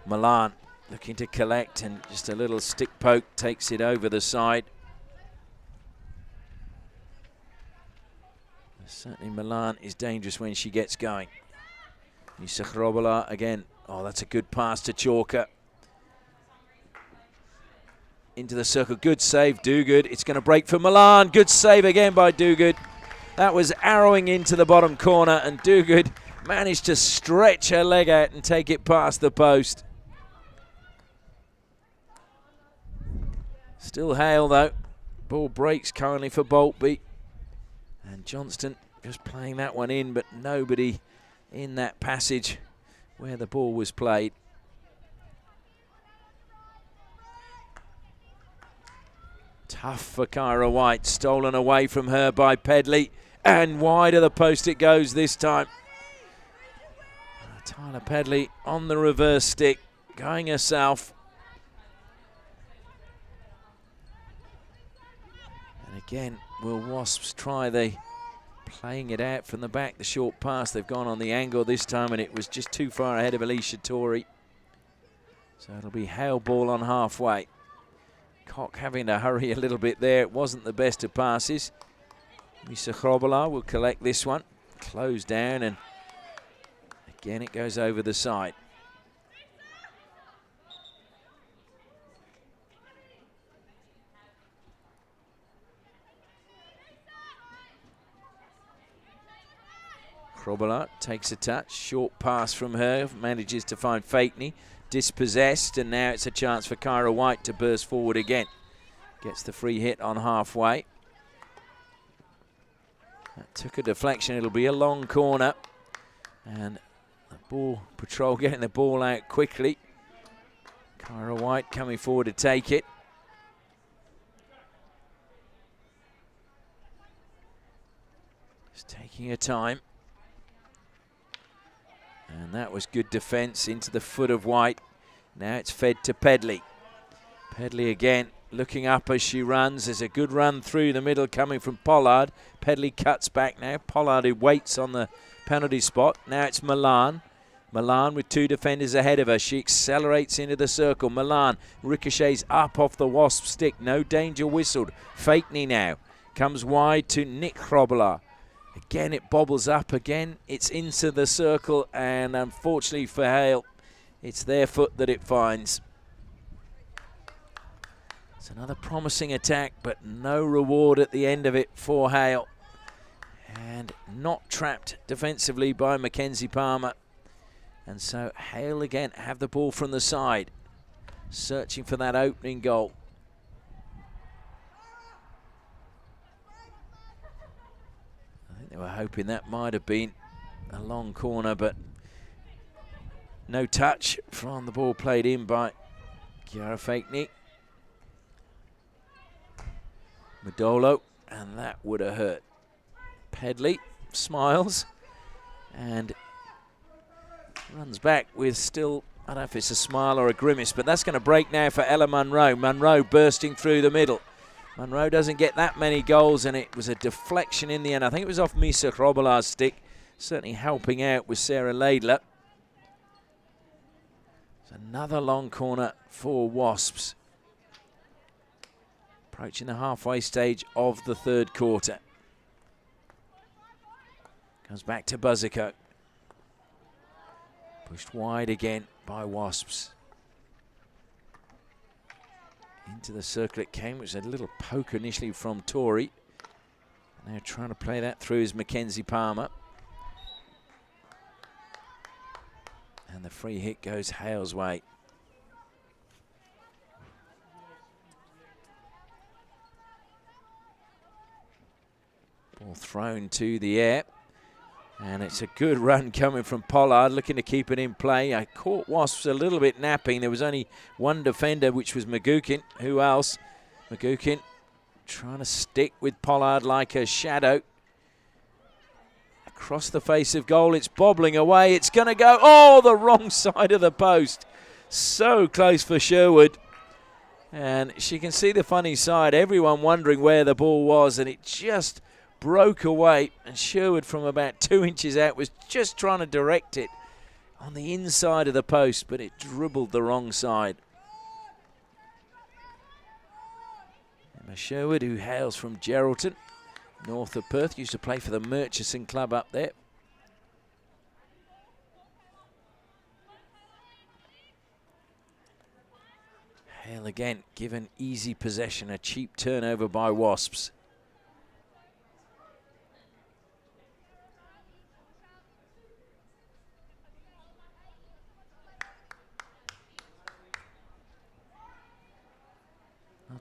Milan looking to collect, and just a little stick poke takes it over the side. Certainly Milan is dangerous when she gets going. Misa Hrobala again. Oh, that's a good pass to Chalker. Into the circle. Good save, Dogood. It's going to break for Milan. Good save again by Dogood. That was arrowing into the bottom corner, and Duguid managed to stretch her leg out and take it past the post. Still Hale though. Ball breaks currently for Boltby. And Johnston just playing that one in, but nobody in that passage where the ball was played. Tough for Kyra White, stolen away from her by Pedley, and wide of the post it goes this time. Tyler Pedley on the reverse stick, going herself. And again, will Wasps try the playing it out from the back, the short pass. They've gone on the angle this time, and it was just too far ahead of Alicia Torrey. So it'll be Hale ball on halfway. Cock having to hurry a little bit there. It wasn't the best of passes. Misa Chrobola will collect this one. Close down, and again it goes over the side. Chrobola takes a touch. Short pass from her. Manages to find Fakeney. Dispossessed, and now it's a chance for Kyra White to burst forward again. Gets the free hit on halfway. That took a deflection. It'll be a long corner. And the ball patrol getting the ball out quickly. Kyra White coming forward to take it. Just taking her time. And that was good defence into the foot of White. Now it's fed to Pedley. Pedley again looking up as she runs. There's a good run through the middle coming from Pollard. Pedley cuts back now. Pollard who waits on the penalty spot. Now it's Milan. Milan with two defenders ahead of her. She accelerates into the circle. Milan ricochets up off the Wasp stick. No danger whistled. Fakeney now comes wide to Nick Chrobola. Again, it bobbles up. Again, it's into the circle, and unfortunately for Hale, it's their foot that it finds. It's another promising attack, but no reward at the end of it for Hale. And not trapped defensively by Mackenzie Palmer. And so Hale again have the ball from the side, searching for that opening goal. They were hoping that might have been a long corner, but no touch from the ball played in by Chiara Fakeney. Modolo, and that would have hurt. Pedley smiles and runs back with still, I don't know if it's a smile or a grimace, but that's going to break now for Ella Munro. Munro bursting through the middle. Munro doesn't get that many goals, and it was a deflection in the end. I think it was off Misa Chrobola's stick, certainly helping out with Sarah Laidler. It's another long corner for Wasps. Approaching the halfway stage of the third quarter. Comes back to Buzzico. Pushed wide again by Wasps. Into the circle it came, which was a little poke initially from Torrey. Now trying to play that through is Mackenzie Palmer. And the free hit goes Hale's way. Ball thrown to the air. And it's a good run coming from Pollard, looking to keep it in play. I caught Wasps a little bit napping. There was only one defender, which was Magukin. Who else? Magukin trying to stick with Pollard like a shadow. Across the face of goal, it's bobbling away. It's going to go, oh, the wrong side of the post. So close for Sherwood. And she can see the funny side. Everyone wondering where the ball was, and it just broke away, and Sherwood from about 2 inches out was just trying to direct it on the inside of the post, but it dribbled the wrong side. Emma Sherwood, who hails from Geraldton, north of Perth, used to play for the Murchison club up there. Hale again given easy possession, a cheap turnover by Wasps.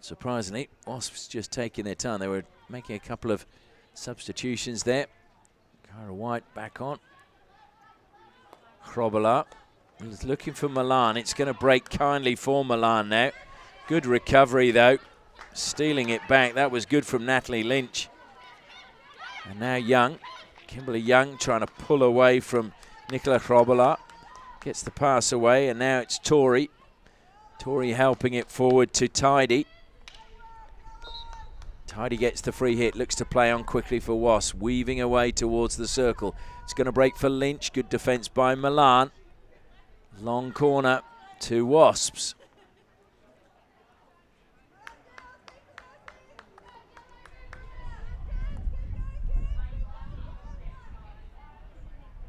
Not surprisingly, Wasps just taking their time. They were making a couple of substitutions there. Kyra White back on. Hrobala is looking for Milan. It's going to break kindly for Milan now. Good recovery though. Stealing it back. That was good from Natalie Lynch. And now Young. Kimberly Young trying to pull away from Nicola Hrobala. Gets the pass away, and now it's Tori. Tori helping it forward to Tidy. Tidy gets the free hit, looks to play on quickly for Wasps, weaving away towards the circle. It's going to break for Lynch. Good defence by Milan. Long corner to Wasps.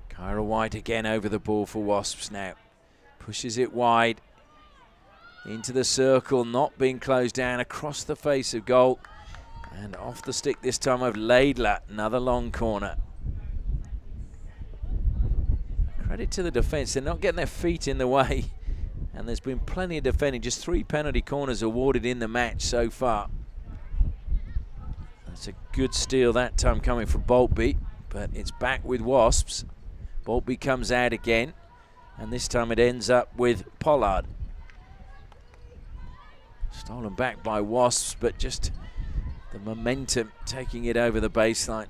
Kyra White again over the ball for Wasps now. Pushes it wide. Into the circle, not being closed down, across the face of goal. And off the stick this time of Laidler. Another long corner. Credit to the defence. They're not getting their feet in the way. And there's been plenty of defending. Just 3 penalty corners awarded in the match so far. That's a good steal that time coming from Boltby. But it's back with Wasps. Boltby comes out again, and this time it ends up with Pollard. Stolen back by Wasps, but just the momentum taking it over the baseline.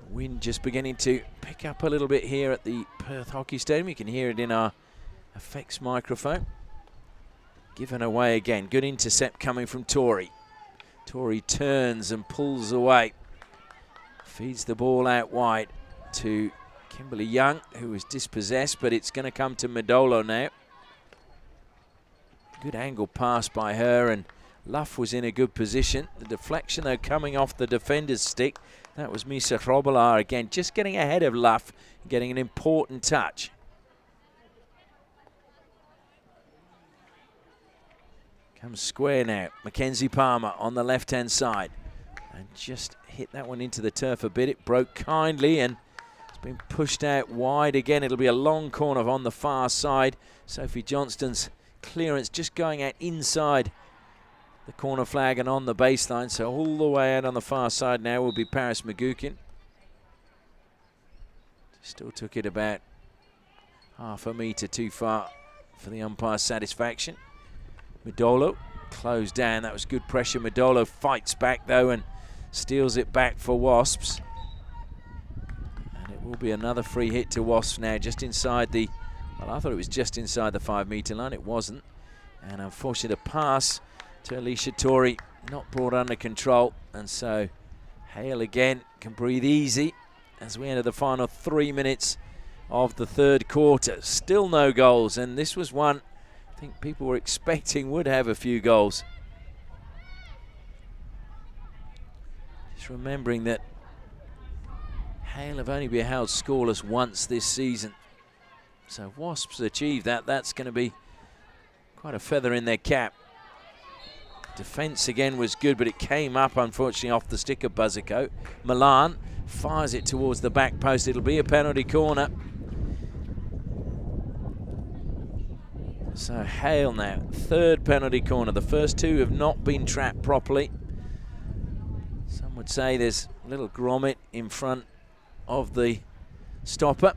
Wind just beginning to pick up a little bit here at the Perth Hockey Stadium. You can hear it in our effects microphone. Given away again. Good intercept coming from Tori. Tori turns and pulls away. Feeds the ball out wide to Kimberly Young, who was dispossessed, but it's going to come to Medolo now. Good angle pass by her, and Luff was in a good position. The deflection, though, coming off the defender's stick. That was Misa Hrobala again, just getting ahead of Luff, getting an important touch. Comes square now. Mackenzie Palmer on the left-hand side. And just hit that one into the turf a bit. It broke kindly and it's been pushed out wide again. It'll be a long corner on the far side. Sophie Johnston's clearance just going out inside the corner flag and on the baseline. So all the way out on the far side now will be Paris McGukin. Still took it about half a metre too far for the umpire's satisfaction. Medolo closed down. That was good pressure. Medolo fights back though and steals it back for Wasps. And it will be another free hit to Wasps now, just inside the, well, I thought it was just inside the 5 metre line. It wasn't. And unfortunately the pass to Alicia Tori not brought under control. And so Hale again can breathe easy as we enter the final 3 minutes of the third quarter. Still no goals, and this was one I think people were expecting would have a few goals. Just remembering that Hale have only been held scoreless once this season. So Wasps achieved that. That's going to be quite a feather in their cap. Defence again was good, but it came up unfortunately off the stick of Buzzico. Milan fires it towards the back post. It'll be a penalty corner. So Hale now, third penalty corner. The first 2 have not been trapped properly. Some would say there's a little grommet in front of the stopper.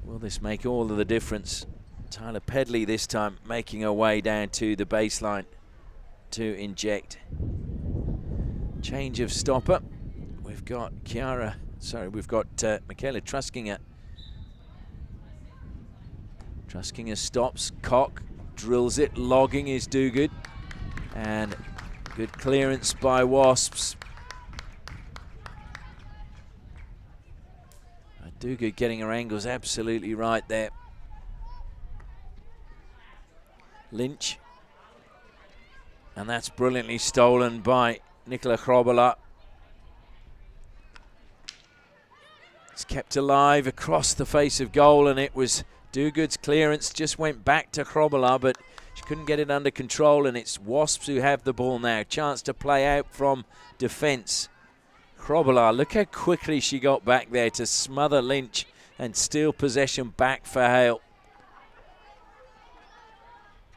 Will this make all of the difference? Tyler Pedley this time making her way down to the baseline to inject. Change of stopper. We've got Michaela Truskinger. Truskinger stops, Cock drills it, logging is Duguid, and good clearance by Wasps. Duguid getting her angles absolutely right there. Lynch, and that's brilliantly stolen by Nicola Hrobala. It's kept alive across the face of goal, and it was Duguid's clearance just went back to Hrobala, but she couldn't get it under control, and it's Wasps who have the ball now. Chance to play out from defence. Krobelar, look how quickly she got back there to smother Lynch and steal possession back for Hale.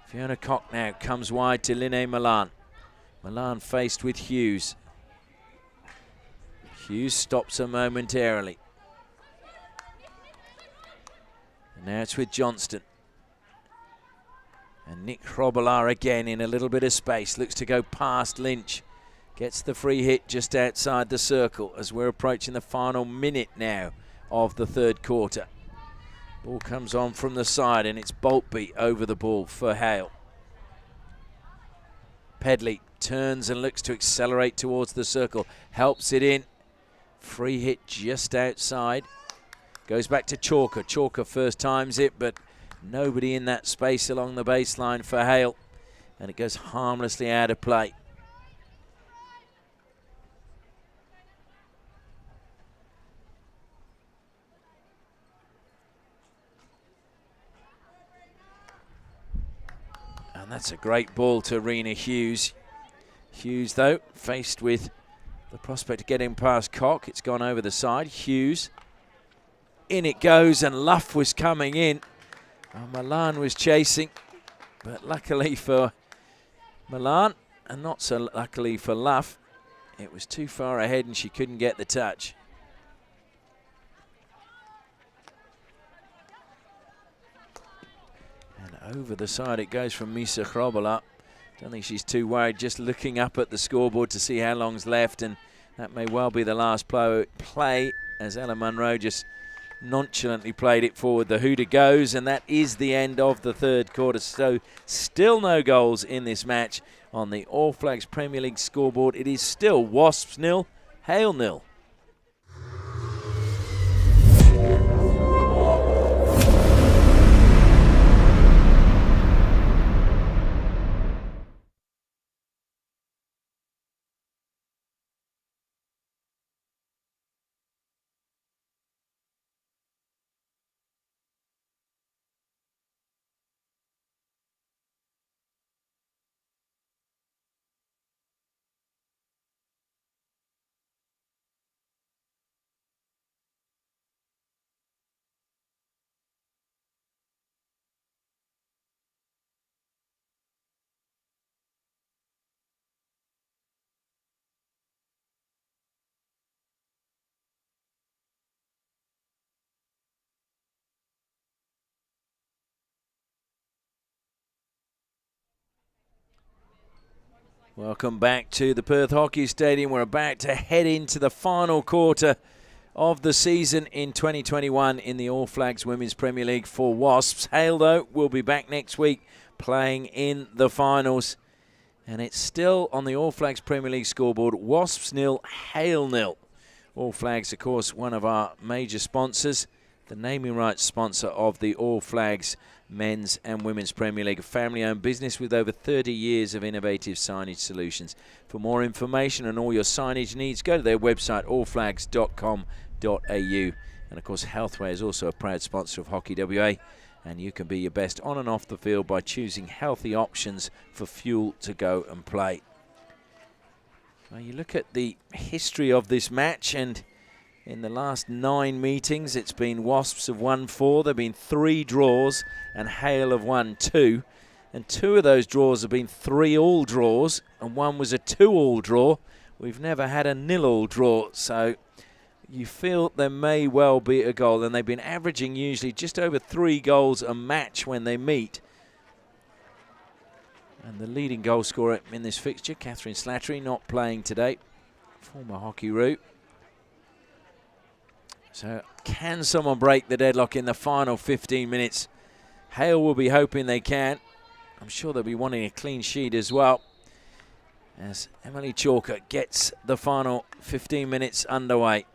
Fiona Cock now comes wide to Linnae Milan. Milan faced with Hughes. Hughes stops her momentarily. And now it's with Johnston. And Nick Krobelar again in a little bit of space. Looks to go past Lynch. Gets the free hit just outside the circle as we're approaching the final minute now of the third quarter. Ball comes on from the side and it's Boltby over the ball for Hale. Pedley turns and looks to accelerate towards the circle. Helps it in. Free hit just outside. Goes back to Chalker. Chalker first times it, but nobody in that space along the baseline for Hale. And it goes harmlessly out of play. And that's a great ball to Rena Hughes. Hughes, though, faced with the prospect of getting past Cock. It's gone over the side. Hughes. In it goes, and Luff was coming in. Milan was chasing, but luckily for Milan, and not so luckily for Luff, it was too far ahead and she couldn't get the touch. And over the side it goes from Misa Krobelar. Don't think she's too worried, just looking up at the scoreboard to see how long's left, and that may well be the last play as Ella Munro just nonchalantly played it forward. The hooter goes, and that is the end of the third quarter. So still no goals in this match on the All Flags Premier League scoreboard. It is still Wasps 0, Hale 0. Welcome back to the Perth Hockey Stadium. We're about to head into the final quarter of the season in 2021 in the All Flags Women's Premier League for Wasps. Hale, though, will be back next week playing in the finals. And it's still on the All Flags Premier League scoreboard, Wasps 0, Hale 0. All Flags, of course, one of our major sponsors, the naming rights sponsor of the All Flags Men's and Women's Premier League, a family-owned business with over 30 years of innovative signage solutions. For more information on all your signage needs, go to their website, allflags.com.au. And, of course, Healthway is also a proud sponsor of Hockey WA, and you can be your best on and off the field by choosing healthy options for fuel to go and play. Well, you look at the history of this match, and in the last 9 meetings, it's been Wasps have won 4. There have been 3 draws, and Hale have won 2. And 2 of those draws have been 3-all draws, and 1 was a 2-all draw. We've never had a 0-all draw, so you feel there may well be a goal. And they've been averaging usually just over 3 goals a match when they meet. And the leading goal scorer in this fixture, Catherine Slattery, not playing today. Former hockey route. So can someone break the deadlock in the final 15 minutes? Hale will be hoping they can. I'm sure they'll be wanting a clean sheet as well, as Emily Chalker gets the final 15 minutes underway.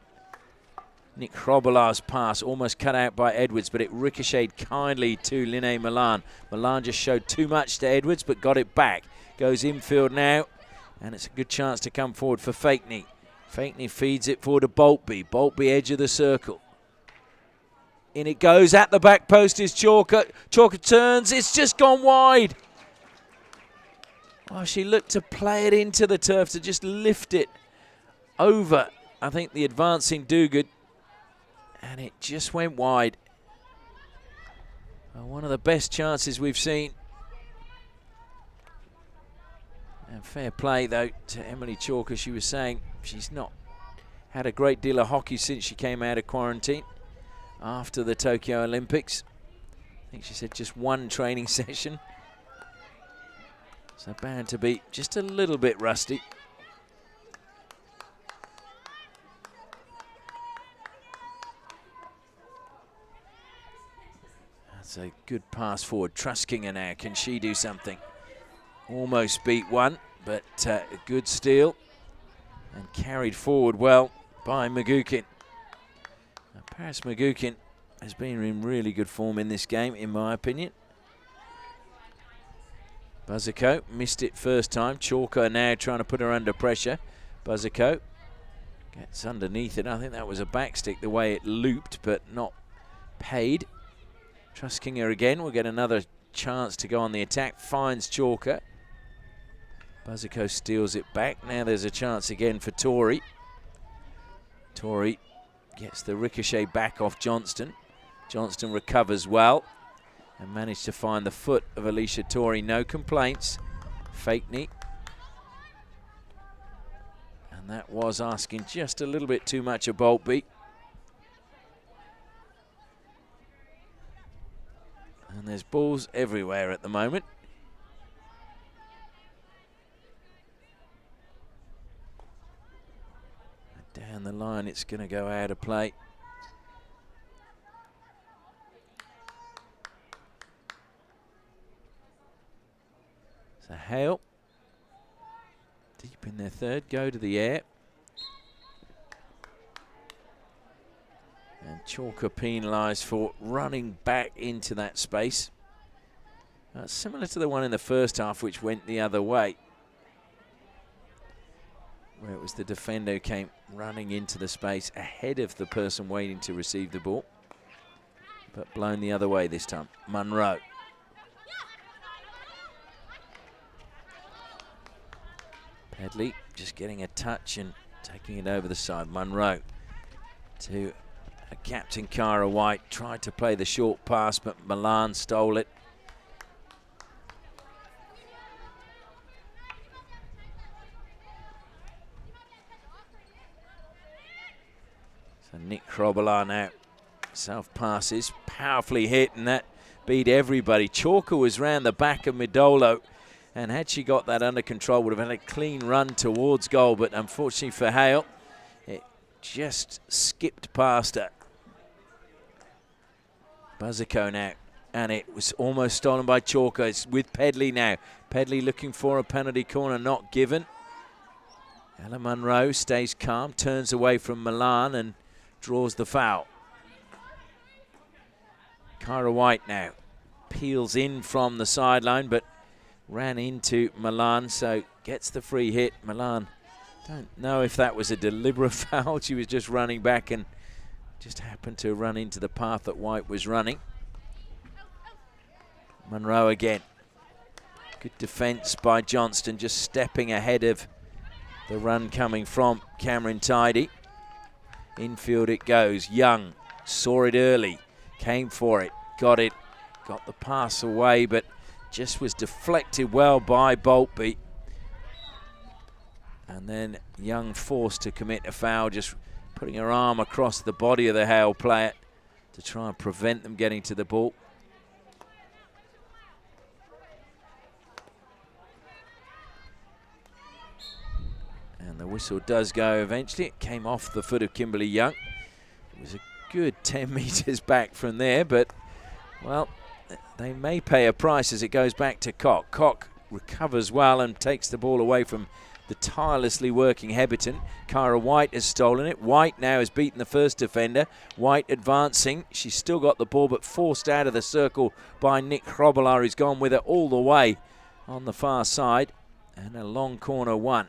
Nick Krobelar's pass almost cut out by Edwards, but it ricocheted kindly to Linnae Milan. Milan just showed too much to Edwards, but got it back. Goes infield now, and it's a good chance to come forward for Fakeney. Fakeney feeds it forward to Boltby. Boltby edge of the circle. In it goes. At the back post is Chalker. Chalker turns. It's just gone wide. Oh, she looked to play it into the turf, to just lift it over I think the advancing do-good, and it just went wide. Well, one of the best chances we've seen. And fair play, though, to Emily Chalker. She was saying she's not had a great deal of hockey since she came out of quarantine after the Tokyo Olympics. I think she said just one training session. So bound to be just a little bit rusty. That's a good pass forward. Truskinger now. Can she do something? Almost beat one, but a good steal and carried forward well by Magukin. Now, Paris Magukin has been in really good form in this game, in my opinion. Buzzico missed it first time. Chalker now trying to put her under pressure. Buzzico gets underneath it. I think that was a backstick the way it looped, but not paid. Truskinger again will get another chance to go on the attack. Finds Chalker. Buzzico steals it back. Now there's a chance again for Tori. Tori gets the ricochet back off Johnston. Johnston recovers well and managed to find the foot of Alicia Tori. No complaints. Fake knee. And that was asking just a little bit too much of Boltby. And there's balls everywhere at the moment. Down the line, it's going to go out of play. So Hale, deep in their third, go to the air. And Chalker penalised for running back into that space. Similar to the one in the first half, which went the other way, where it was the defender who came running into the space ahead of the person waiting to receive the ball, but blown the other way this time. Munro. Pedley just getting a touch and taking it over the side. Munro to Captain Cara White. Tried to play the short pass, but Milan stole it. So Nick Krobola now self-passes, powerfully hit, and that beat everybody. Chalker was round the back of Midolo, and had she got that under control, would have had a clean run towards goal, but unfortunately for Hale, it just skipped past her. Buzzico now, and it was almost stolen by Chalker. It's with Pedley now. Pedley looking for a penalty corner, not given. Ella Munro stays calm, turns away from Milan and draws the foul. Cara White now peels in from the sideline, but ran into Milan, so gets the free hit. Milan, don't know if that was a deliberate foul. She was just running back and just happened to run into the path that White was running. Munro again. Good defence by Johnston, just stepping ahead of the run coming from Cameron Tidy. Infield it goes. Young saw it early, came for it, got the pass away, but just was deflected well by Boltby. And then Young forced to commit a foul, just putting her arm across the body of the Hale player to try and prevent them getting to the ball. And the whistle does go eventually. It came off the foot of Kimberly Young. It was a good 10 metres back from there, but, well, they may pay a price as it goes back to Koch. Koch recovers well and takes the ball away from the tirelessly working Heberton. Cara White has stolen it. White now has beaten the first defender. White advancing. She's still got the ball, but forced out of the circle by Nick Krobola, who's gone with it all the way on the far side. And a long corner one.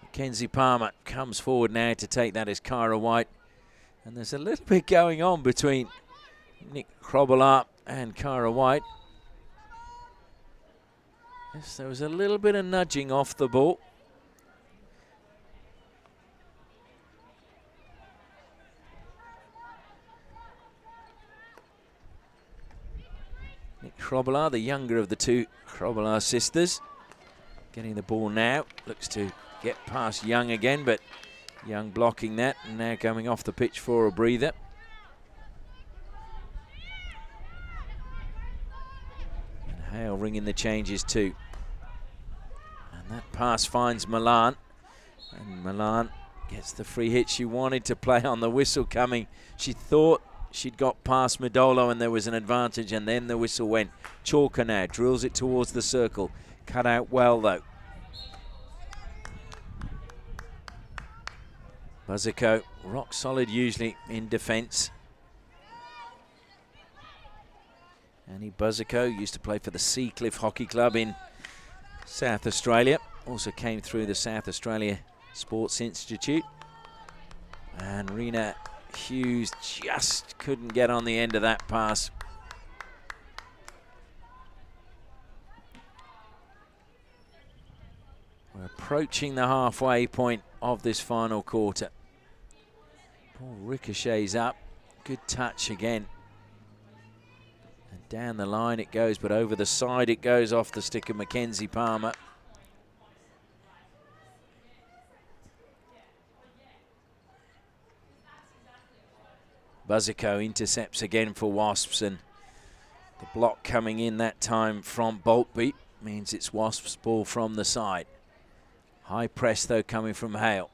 Mackenzie Palmer comes forward now to take that as Cara White. And there's a little bit going on between Nick Krobola and Cara White. Yes, there was a little bit of nudging off the ball. Nick Hrobela, the younger of the two Hrobela sisters, getting the ball now. Looks to get past Young again, but Young blocking that, and now coming off the pitch for a breather. And Hale ringing the changes too. And that pass finds Milan, and Milan gets the free hit she wanted to play on the whistle coming. She thought she'd got past Modolo and there was an advantage, and then the whistle went. Chalker now drills it towards the circle. Cut out well though. Buzico, rock solid usually in defence. Annie Buzico used to play for the Seacliff Hockey Club in South Australia. Also came through the South Australia Sports Institute. And Rena Hughes just couldn't get on the end of that pass. We're approaching the halfway point of this final quarter. Ball ricochets up. Good touch again. And down the line it goes, but over the side it goes off the stick of Mackenzie Palmer. Buzico intercepts again for Wasps, and the block coming in that time from Boltby means it's Wasps' ball from the side. High press though coming from Hale.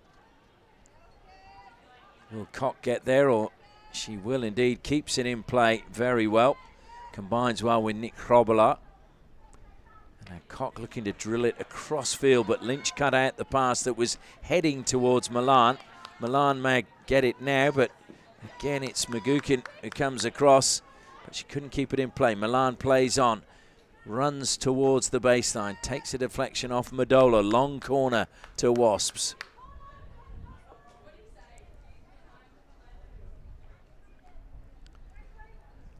Will Cock get there, or she will indeed? Keeps it in play very well. Combines well with Nick Hrobela. And now Cock looking to drill it across field, but Lynch cut out the pass that was heading towards Milan. Milan may get it now, but again it's Magukin who comes across, but she couldn't keep it in play. Milan plays on, runs towards the baseline, takes a deflection off Madola. Long corner to Wasps.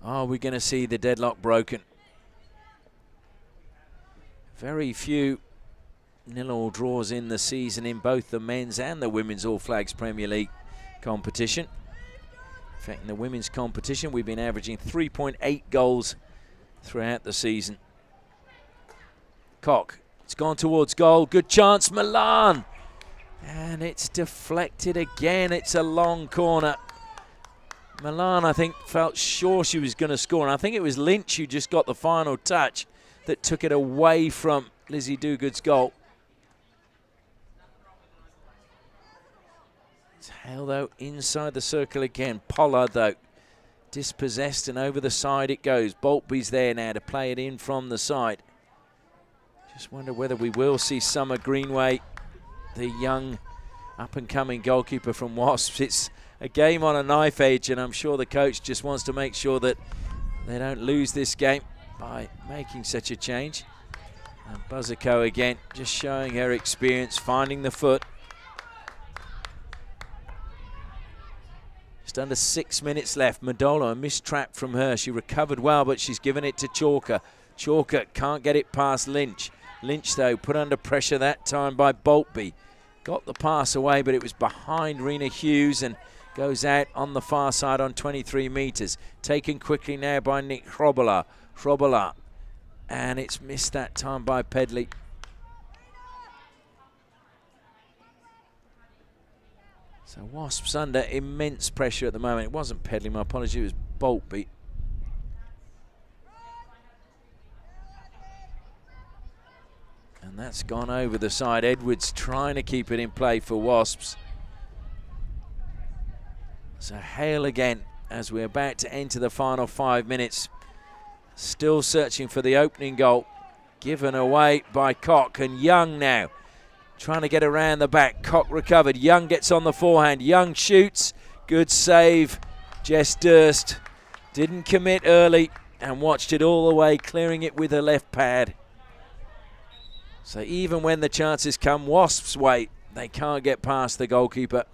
Are we going to see the deadlock broken? Very few 0-0 draws in the season in both the men's and the women's All Flags Premier League competition. In fact, in the women's competition, we've been averaging 3.8 goals throughout the season. Cock, it's gone towards goal. Good chance, Milan. And it's deflected again. It's a long corner. Milan, I think, felt sure she was going to score. And I think it was Lynch who just got the final touch that took it away from Lizzie Duguid's goal. It's Hale, though, inside the circle again. Pollard, though, dispossessed, and over the side it goes. Boltby's there now to play it in from the side. Just wonder whether we will see Summer Greenway, the young up-and-coming goalkeeper from Wasps. It's a game on a knife edge, and I'm sure the coach just wants to make sure that they don't lose this game by making such a change. And Buzico again, just showing her experience, finding the foot. Just under 6 minutes left. Madola, a missed trap from her. She recovered well, but she's given it to Chalker. Chalker can't get it past Lynch. Lynch, though, put under pressure that time by Boltby. Got the pass away, but it was behind Rena Hughes and goes out on the far side on 23 metres. Taken quickly now by Nick Hrobela. Hrobela. And it's missed that time by Pedley. So Wasps under immense pressure at the moment. It wasn't Pedley, my apology, it was Boltby. And that's gone over the side. Edwards trying to keep it in play for Wasps. So Hale again as we're about to enter the final 5 minutes. Still searching for the opening goal. Given away by Cock, and Young now trying to get around the back. Cock recovered. Young gets on the forehand. Young shoots. Good save. Jess Durst didn't commit early and watched it all the way, clearing it with her left pad. So even when the chances come Wasps' way, they can't get past the goalkeeper.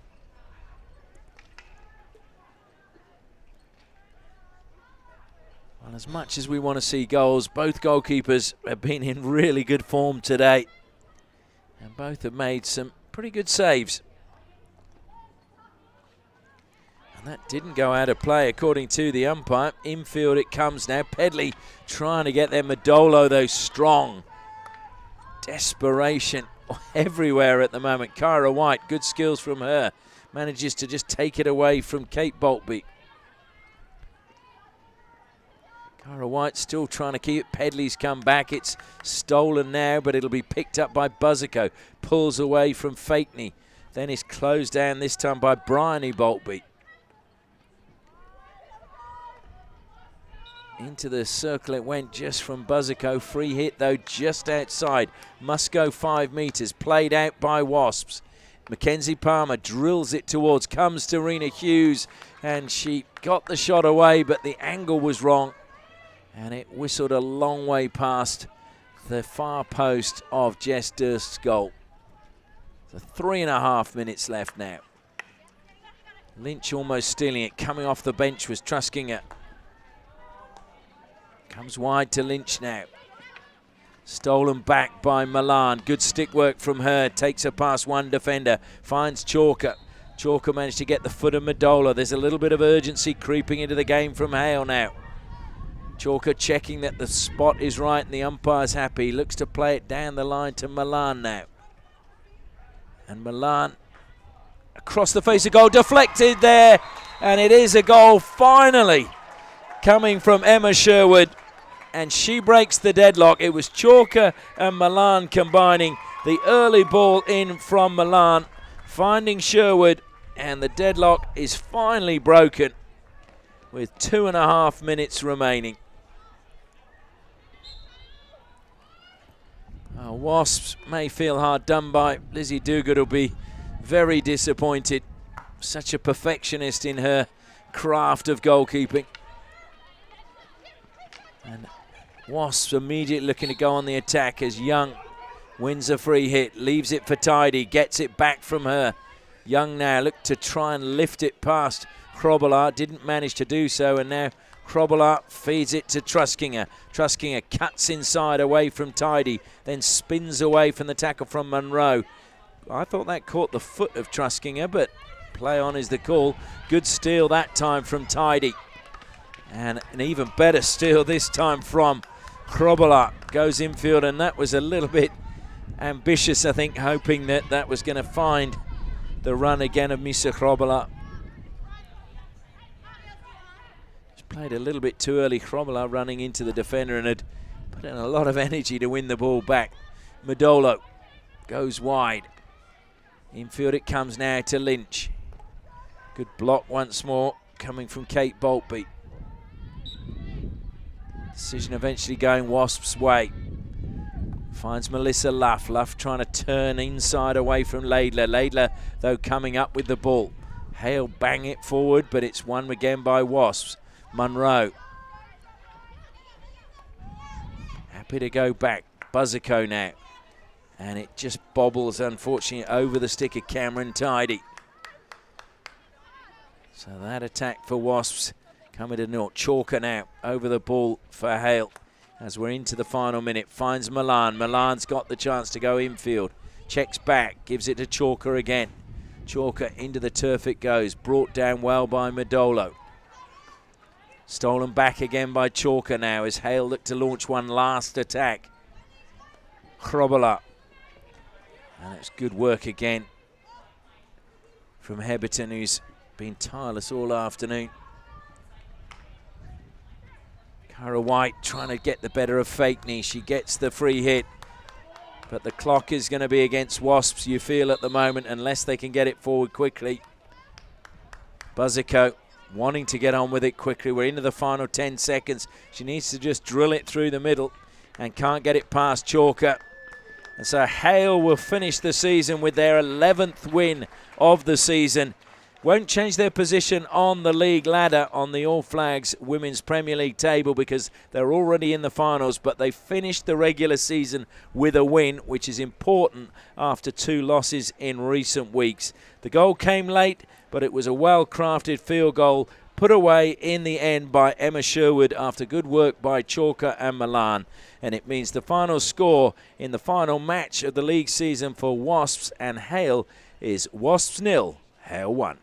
Well, as much as we want to see goals, both goalkeepers have been in really good form today. And both have made some pretty good saves. And that didn't go out of play according to the umpire. Infield it comes now. Pedley trying to get there. Madolo, though, strong. Desperation everywhere at the moment. Kyra White, good skills from her. Manages to just take it away from Kate Boltby. Kyra White still trying to keep it. Pedley's come back. It's stolen now, but it'll be picked up by Buzzico. Pulls away from Fakeney. Then is closed down this time by Bryony Boltby. Into the circle it went just from Buzzico. Free hit, though, just outside. Must go 5 metres. Played out by Wasps. Mackenzie Palmer drills it towards. Comes to Rena Hughes. And she got the shot away, but the angle was wrong. And it whistled a long way past the far post of Jess Durst's goal. So 3.5 minutes left now. Lynch almost stealing it. Coming off the bench was Truskinger. Comes wide to Lynch now. Stolen back by Milan. Good stick work from her. Takes her past one defender. Finds Chalker. Chalker managed to get the foot of Madola. There's a little bit of urgency creeping into the game from Hale now. Chalker checking that the spot is right and the umpire's happy. Looks to play it down the line to Milan now. And Milan across the face of goal. Deflected there. And it is a goal finally coming from Emma Sherwood. And she breaks the deadlock. It was Chalker and Milan combining. The early ball in from Milan, finding Sherwood, and the deadlock is finally broken with 2.5 minutes remaining. Wasps may feel hard done by. Lizzie Duguid will be very disappointed. Such a perfectionist in her craft of goalkeeping. And Wasps immediately looking to go on the attack as Young wins a free hit, leaves it for Tidy, gets it back from her. Young now looked to try and lift it past Krobelaar, didn't manage to do so, and now Krobelaar feeds it to Truskinger. Truskinger cuts inside away from Tidy, then spins away from the tackle from Munro. I thought that caught the foot of Truskinger, but play on is the call. Good steal that time from Tidy. And an even better steal this time from Krobelaar. Goes infield, and that was a little bit ambitious, I think, hoping that that was going to find the run again of Misa Krobelaar. Just played a little bit too early. Krobelaar running into the defender and had put in a lot of energy to win the ball back. Madolo goes wide. Infield it comes now to Lynch. Good block once more coming from Kate Boltby. Decision eventually going Wasps' way. Finds Melissa Luff. Luff trying to turn inside away from Laidler. Laidler, though, coming up with the ball. Hale bang it forward, but it's won again by Wasps. Munro. Happy to go back. Buzzico now. And it just bobbles, unfortunately, over the stick of Cameron Tidy. So that attack for Wasps coming to naught. Chalker now over the ball for Hale as we're into the final minute. Finds Milan. Milan's got the chance to go infield. Checks back, gives it to Chalker again. Chalker into the turf it goes. Brought down well by Madolo. Stolen back again by Chalker now as Hale look to launch one last attack. Krobelaar. And it's good work again from Heberton, who's been tireless all afternoon. Kyra White trying to get the better of Fakeney. She gets the free hit. But the clock is going to be against Wasps, you feel, at the moment, unless they can get it forward quickly. Buzzico wanting to get on with it quickly. We're into the final 10 seconds. She needs to just drill it through the middle and can't get it past Chalker. And so Hale will finish the season with their 11th win of the season. Won't change their position on the league ladder on the All Flags Women's Premier League table because they're already in the finals, but they finished the regular season with a win, which is important after 2 losses in recent weeks. The goal came late, but it was a well-crafted field goal put away in the end by Emma Sherwood after good work by Chalker and Milan. And it means the final score in the final match of the league season for Wasps and Hale is Wasps 0, Hale 1.